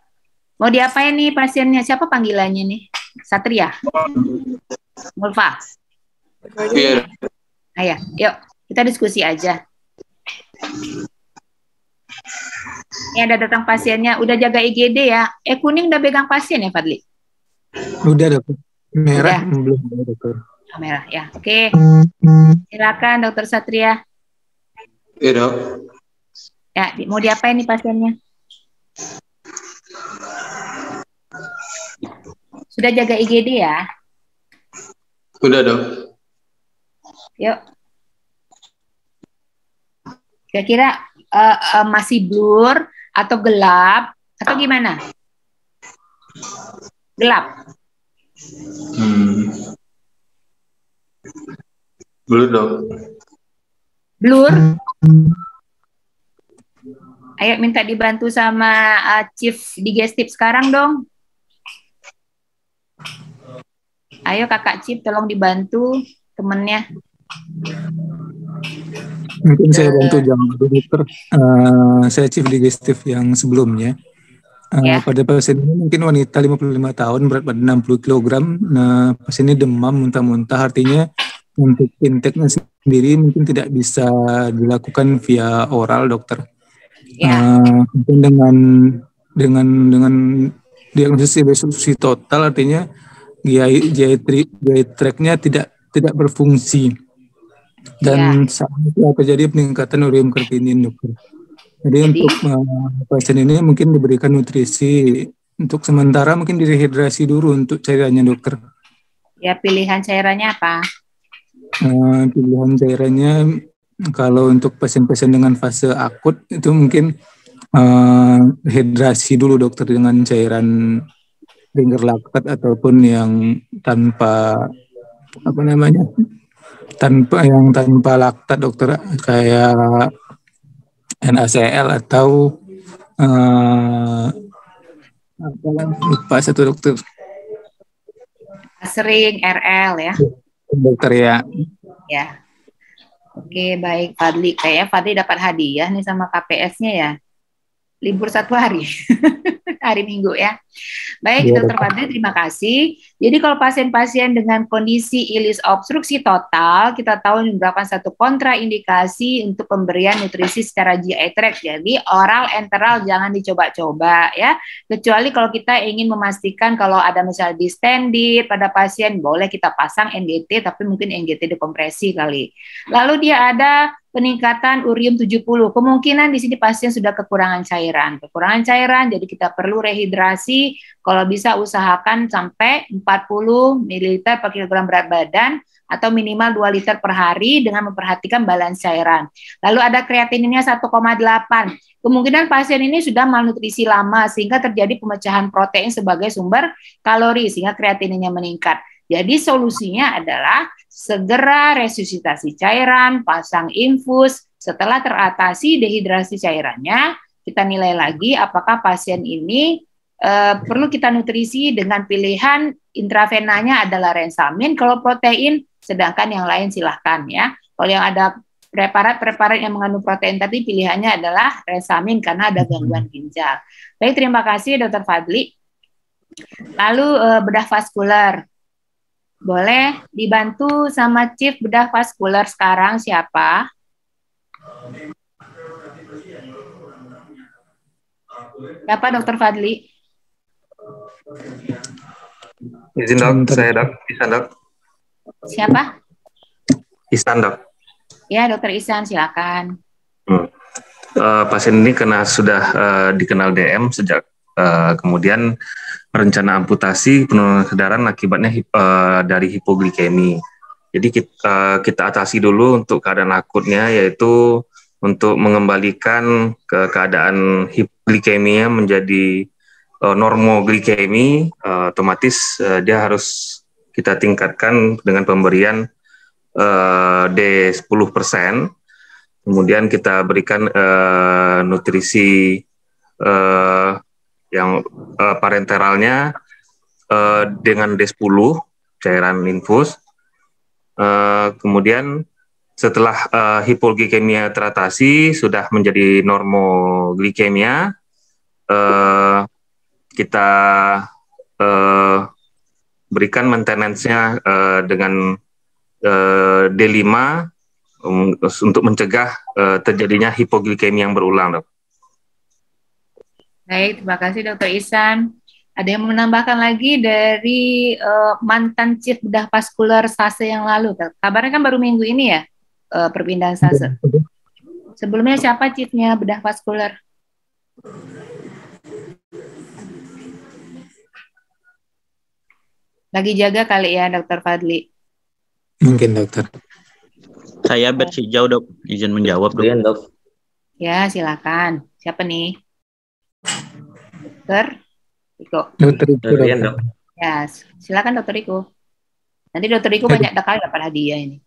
Mau diapain nih pasiennya? Siapa panggilannya nih? Satria? Mulfa? Iya. Ayo, yuk kita diskusi aja. Ini ada datang pasiennya, udah jaga IGD ya. Kuning udah pegang pasien ya, Fadli? Udah, dokter. Merah Udah. belum, dokter. Oh, merah ya. Oke. Silakan, Dokter Satria. Iya, Dok. Ya, mau diapain nih pasiennya? Sudah jaga IGD ya? Udah, Dok. Yuk. Kira-kira masih blur atau gelap atau gimana? Gelap. Belum, Dok. Blur. Ayo minta dibantu sama Chief Digestif sekarang dong. Ayo Kakak Chief tolong dibantu temennya. Mungkin saya bantu jangan dokter. Saya Chief Digestif yang sebelumnya. Pada pasien ini mungkin wanita 55 tahun, berat badan 60 kg. Nah, pasien ini demam, muntah-muntah, artinya untuk intake-nya sendiri mungkin tidak bisa dilakukan via oral, dokter. Ya. Mungkin dengan diagnosis obstruksi total, artinya GI tract-nya tidak berfungsi. Dan saat itu terjadi peningkatan urium kreatinin, dokter. Jadi untuk pasien ini mungkin diberikan nutrisi untuk sementara, mungkin direhidrasi dulu untuk cairannya, dokter. Ya, pilihan cairannya apa? Pilihan cairannya kalau untuk pasien-pasien dengan fase akut itu mungkin hidrasi dulu, dokter, dengan cairan ringer laktat ataupun yang tanpa tanpa laktat, dokter, kayak NaCl atau lupa satu, dokter. Sering RL ya. Dokter ya. Ya. Oke, baik Fadli. Kayaknya Fadli dapat hadiah nih sama KPS-nya ya. Libur 1 hari. Hari Minggu ya. Baik, Ya, Dokter Fadli, terima kasih. Jadi kalau pasien-pasien dengan kondisi ilis obstruksi total, kita tahu merupakan satu kontraindikasi untuk pemberian nutrisi secara GI tract. Jadi oral enteral jangan dicoba-coba ya. Kecuali kalau kita ingin memastikan kalau ada misalnya distendit pada pasien, boleh kita pasang NGT, tapi mungkin NGT dekompresi kali. Lalu dia ada peningkatan urium 70. Kemungkinan di sini pasien sudah kekurangan cairan. Kekurangan cairan, jadi kita perlu rehidrasi. Kalau bisa usahakan sampai 40 ml per kilogram berat badan atau minimal 2 liter per hari dengan memperhatikan balance cairan. Lalu ada kreatininnya 1,8. Kemungkinan pasien ini sudah malnutrisi lama sehingga terjadi pemecahan protein sebagai sumber kalori sehingga kreatininnya meningkat. Jadi solusinya adalah segera resusitasi cairan, pasang infus. Setelah teratasi dehidrasi cairannya, kita nilai lagi apakah pasien ini perlu kita nutrisi dengan pilihan intravenanya adalah Rensamin kalau protein, sedangkan yang lain silahkan ya. Kalau yang ada preparat-preparat yang mengandung protein tadi pilihannya adalah Rensamin karena ada gangguan ginjal. Baik, terima kasih Dr. Fadli. Lalu bedah vaskular. Boleh dibantu sama Chief bedah vaskular sekarang siapa? Siapa Dr. Fadli? Izin dok, saya dok, Ihsan dok. Siapa? Ihsan dok. Ya, Dokter Ihsan, silakan. Pasien ini sudah dikenal DM sejak kemudian rencana amputasi penurunan kesadaran akibatnya dari hipoglikemi. Jadi kita atasi dulu untuk keadaan akutnya, yaitu untuk mengembalikan ke keadaan hipoglikemia menjadi normoglikemi. Otomatis dia harus kita tingkatkan dengan pemberian D10%. Kemudian kita berikan nutrisi yang parenteralnya dengan D10 cairan infus. Kemudian setelah hipoglikemia teratasi sudah menjadi normoglikemia, kita berikan maintenance-nya dengan D5 untuk mencegah terjadinya hipoglikemia yang berulang, Dok. Baik, terima kasih Dr. Ihsan. Ada yang menambahkan lagi dari mantan Chief Bedah Vaskular SASE yang lalu? Kabarnya kan baru minggu ini ya, perpindahan SASE. Sebelumnya siapa Chiefnya Bedah Vaskular? Lagi jaga kali ya, Dr. Fadli? Mungkin, Dokter. Saya batch hijau, Dok. Izin menjawab, Dok. Ya, silakan. Siapa nih? Dokter Riko. Dokter Riko. Ya, silakan Dokter Riko. Nanti Dokter Riko banyak kali dapat hadiah ini.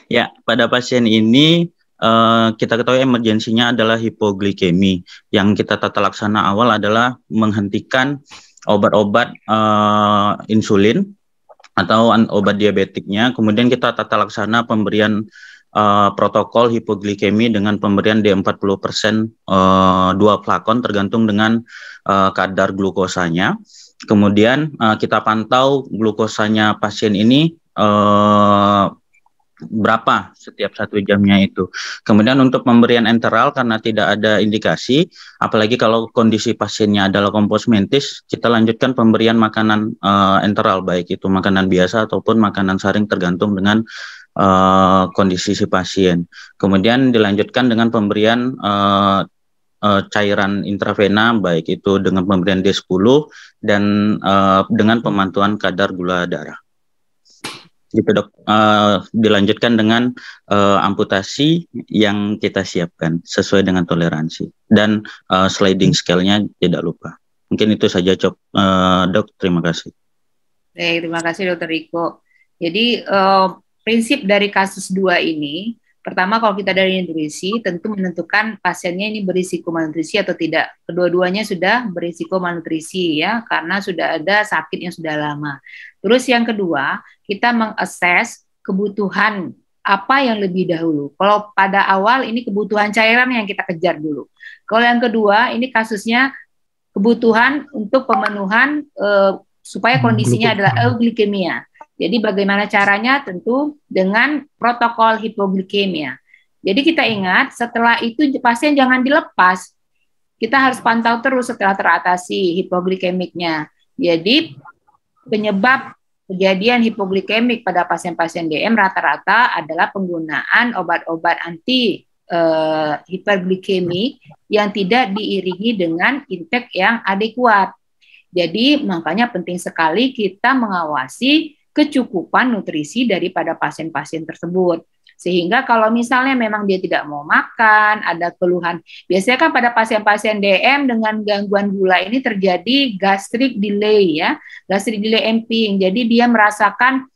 Ya, pada pasien ini kita ketahui emergensinya adalah hipoglikemi. Yang kita tata laksana awal adalah menghentikan obat-obat insulin atau obat diabetiknya. Kemudian kita tata laksana pemberian protokol hipoglikemi dengan pemberian D40% 2 flakon tergantung dengan kadar glukosanya. Kemudian kita pantau glukosanya pasien ini berapa setiap 1 jamnya itu. Kemudian untuk pemberian enteral karena tidak ada indikasi, apalagi kalau kondisi pasiennya adalah komposmentis, kita lanjutkan pemberian makanan enteral, baik itu makanan biasa ataupun makanan saring tergantung dengan kondisi si pasien. Kemudian dilanjutkan dengan pemberian cairan intravena, baik itu dengan pemberian D10 dan dengan pemantauan kadar gula darah. Gitu, Dok. Dilanjutkan dengan amputasi yang kita siapkan sesuai dengan toleransi dan sliding scale-nya tidak lupa. Mungkin itu saja, Dok. Terima kasih. Baik, terima kasih Dr. Riko. Jadi prinsip dari kasus 2 ini, pertama kalau kita dari nutrisi tentu menentukan pasiennya ini berisiko malnutrisi atau tidak. Kedua-duanya sudah berisiko malnutrisi ya, karena sudah ada sakit yang sudah lama. Terus yang kedua, kita mengakses kebutuhan apa yang lebih dahulu. Kalau pada awal ini kebutuhan cairan yang kita kejar dulu. Kalau yang kedua, ini kasusnya kebutuhan untuk pemenuhan supaya kondisinya adalah euglikemia. Jadi bagaimana caranya? Tentu dengan protokol hipoglikemia. Jadi kita ingat setelah itu pasien jangan dilepas. Kita harus pantau terus setelah teratasi hipoglikemiknya. Jadi penyebab kejadian hipoglikemik pada pasien-pasien DM rata-rata adalah penggunaan obat-obat anti hiperglikemi yang tidak diiringi dengan intake yang adekuat. Jadi makanya penting sekali kita mengawasi kecukupan nutrisi daripada pasien-pasien tersebut. Sehingga kalau misalnya memang dia tidak mau makan, ada keluhan. Biasanya kan pada pasien-pasien DM dengan gangguan gula ini terjadi gastric delay ya, gastric delay emptying. Jadi dia merasakan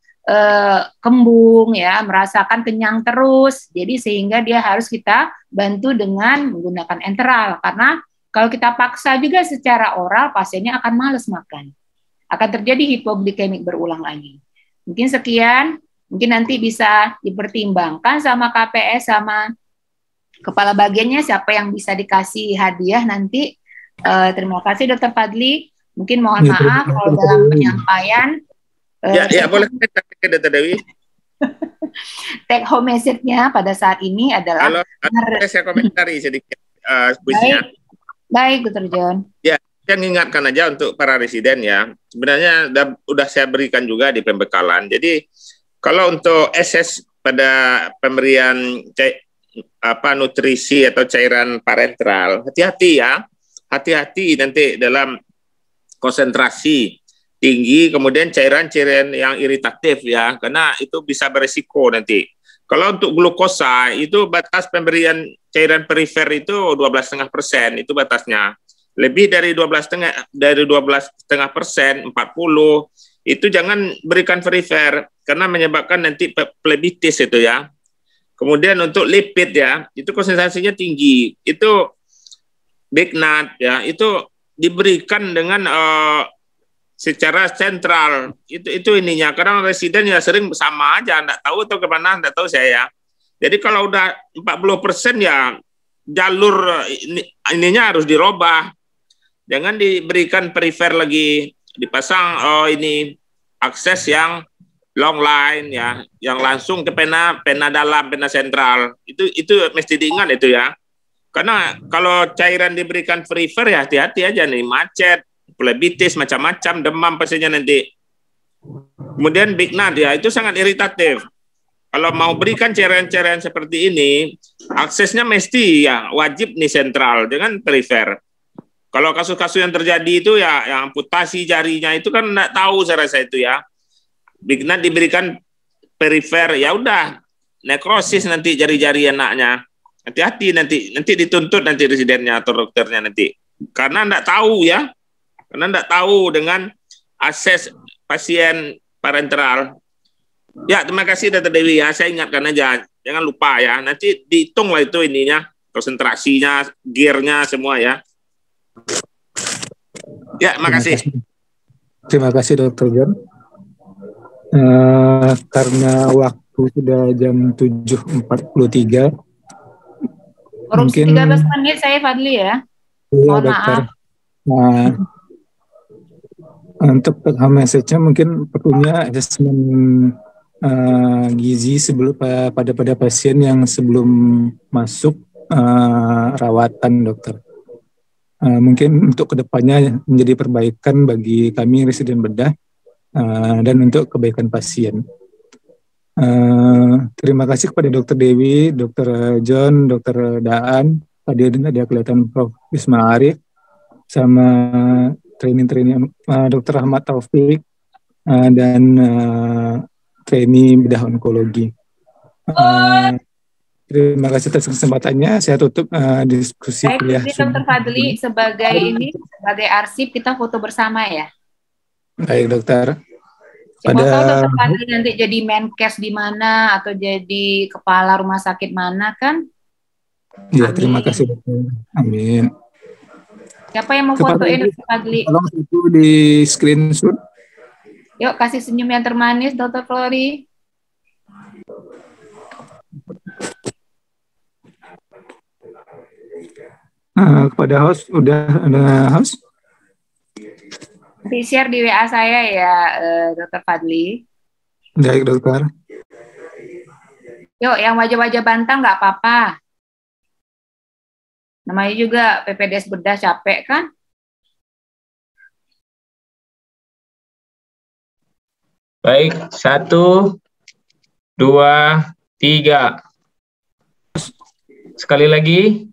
kembung ya, merasakan kenyang terus. Jadi sehingga dia harus kita bantu dengan menggunakan enteral. Karena kalau kita paksa juga secara oral, pasiennya akan malas makan. Akan terjadi hipoglikemik berulang lagi. Mungkin sekian, mungkin nanti bisa dipertimbangkan sama KPS, sama kepala bagiannya siapa yang bisa dikasih hadiah nanti. Terima kasih Dr. Fadli. Mungkin mohon maaf kalau dalam penyampaian. Ya boleh Dr. Dewi. Take home message-nya pada saat ini adalah. Kalau saya komentari sedikit puisinya. Baik, Dr. John. Ya. Saya mengingatkan aja untuk para residen ya, sebenarnya udah saya berikan juga di pembekalan. Jadi kalau untuk SS pada pemberian nutrisi atau cairan parenteral, hati-hati ya, hati-hati nanti dalam konsentrasi tinggi, kemudian cairan-cairan yang iritatif ya, karena itu bisa beresiko nanti. Kalau untuk glukosa itu batas pemberian cairan perifer itu 12,5% itu batasnya. Lebih dari 12,5%, 40 itu jangan berikan perifer karena menyebabkan nanti plebitis itu ya. Kemudian untuk lipid ya, itu konsentrasinya tinggi. Itu big nut ya, itu diberikan dengan secara sentral. Itu ininya. Karena residen ya sering sama aja, enggak tahu atau kemana, enggak tahu saya. Jadi kalau udah 40% ya jalur ininya harus dirubah. Jangan diberikan perifer lagi, dipasang ini akses yang long line ya, yang langsung ke pena dalam, pena sentral. Itu mesti diingat itu ya. Karena kalau cairan diberikan perifer ya hati-hati aja nih, macet, plebitis, macam-macam, demam pastinya nanti. Kemudian bignat ya, itu sangat iritatif. Kalau mau berikan cairan-cairan seperti ini, aksesnya mesti ya wajib nih sentral, dengan perifer. Kalau kasus-kasus yang terjadi itu ya yang amputasi jarinya itu kan enggak tahu saya rasa itu ya. Bignat diberikan perifer, ya udah nekrosis nanti jari-jari anaknya. Hati-hati nanti dituntut nanti residennya atau dokternya nanti. Karena enggak tahu ya. Karena enggak tahu dengan akses pasien parenteral. Ya, terima kasih Dr. Dewi ya. Saya ingatkan aja, jangan lupa ya. Nanti dihitung lah itu ininya, konsentrasinya, gearnya semua ya. Ya, terima kasih. Terima kasih Dr. John. Karena waktu sudah jam 7.43. Korupsi mungkin 13 menit saya Fadli ya. Iya, Mohon dokter. maaf. Nah, untuk message-nya mungkin perlunya asesmen gizi sebelum pada pasien yang sebelum masuk rawatan, dokter. Mungkin untuk kedepannya menjadi perbaikan bagi kami residen bedah dan untuk kebaikan pasien. Terima kasih kepada Dr. Dewi, Dr. John, Dr. Daan. Tadi ada kelihatan Prof. Isma Arif sama trainee Dr. Ahmad Taufik dan trainee bedah onkologi. Terima kasih atas kesempatannya. Saya tutup diskusi kuliah. Baik, Dr. Fadli, sebagai arsip kita foto bersama ya. Baik, dokter. Siapa tahu Dr. Fadli nanti jadi Menkes di mana atau jadi kepala rumah sakit mana kan? Ya, terima kasih dokter. Amin. Siapa yang mau fotoin Dr. Fadli? Tolong itu di screenshot. Yuk kasih senyum yang termanis Dr. Flori. Kepada host, udah ada host? Nanti share di WA saya ya, Dr. Fadli. Baik, dokter. Yuk, yang wajah-wajah bantang nggak apa-apa. Namanya juga PPDS bedah capek kan? Baik, 1, 2, 3. Sekali lagi.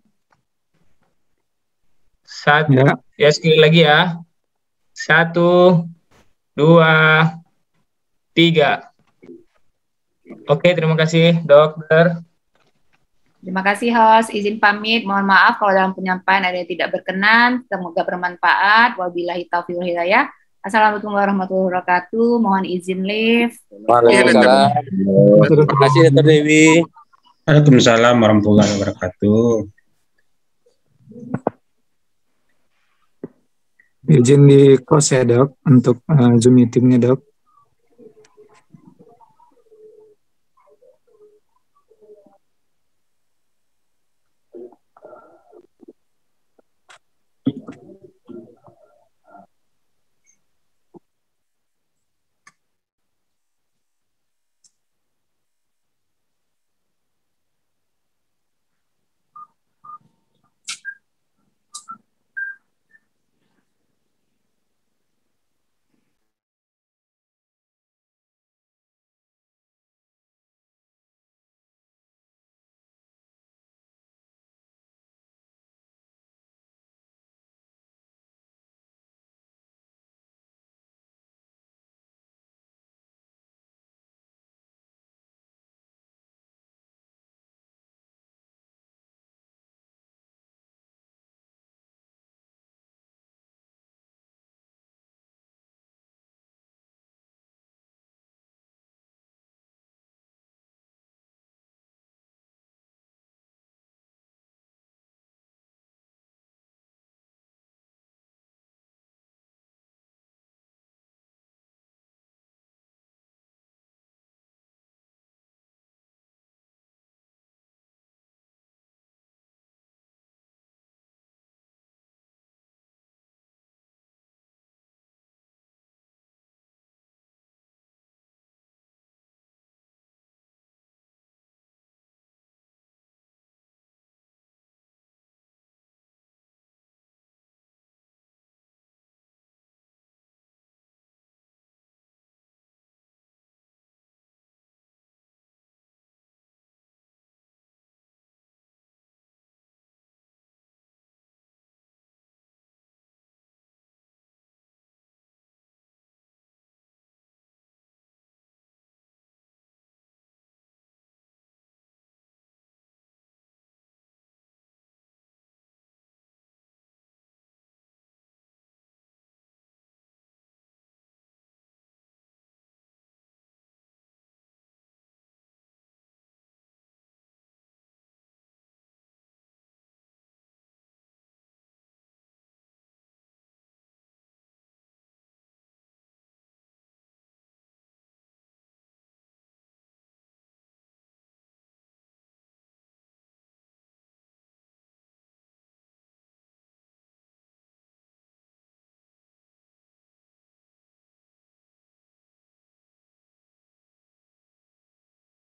Ya, sekali lagi ya. 1, 2, 3. Oke, terima kasih dokter. Terima kasih host, izin pamit. Mohon maaf kalau dalam penyampaian ada yang tidak berkenan. Semoga bermanfaat. Wabillahi taufiq wal hidayah. Assalamualaikum warahmatullahi wabarakatuh. Mohon izin live. Waalaikumsalam. Terima kasih Dr. Dewi. Waalaikumsalam warahmatullahi wabarakatuh. Izin di close ya dok untuk Zoom meetingnya dok.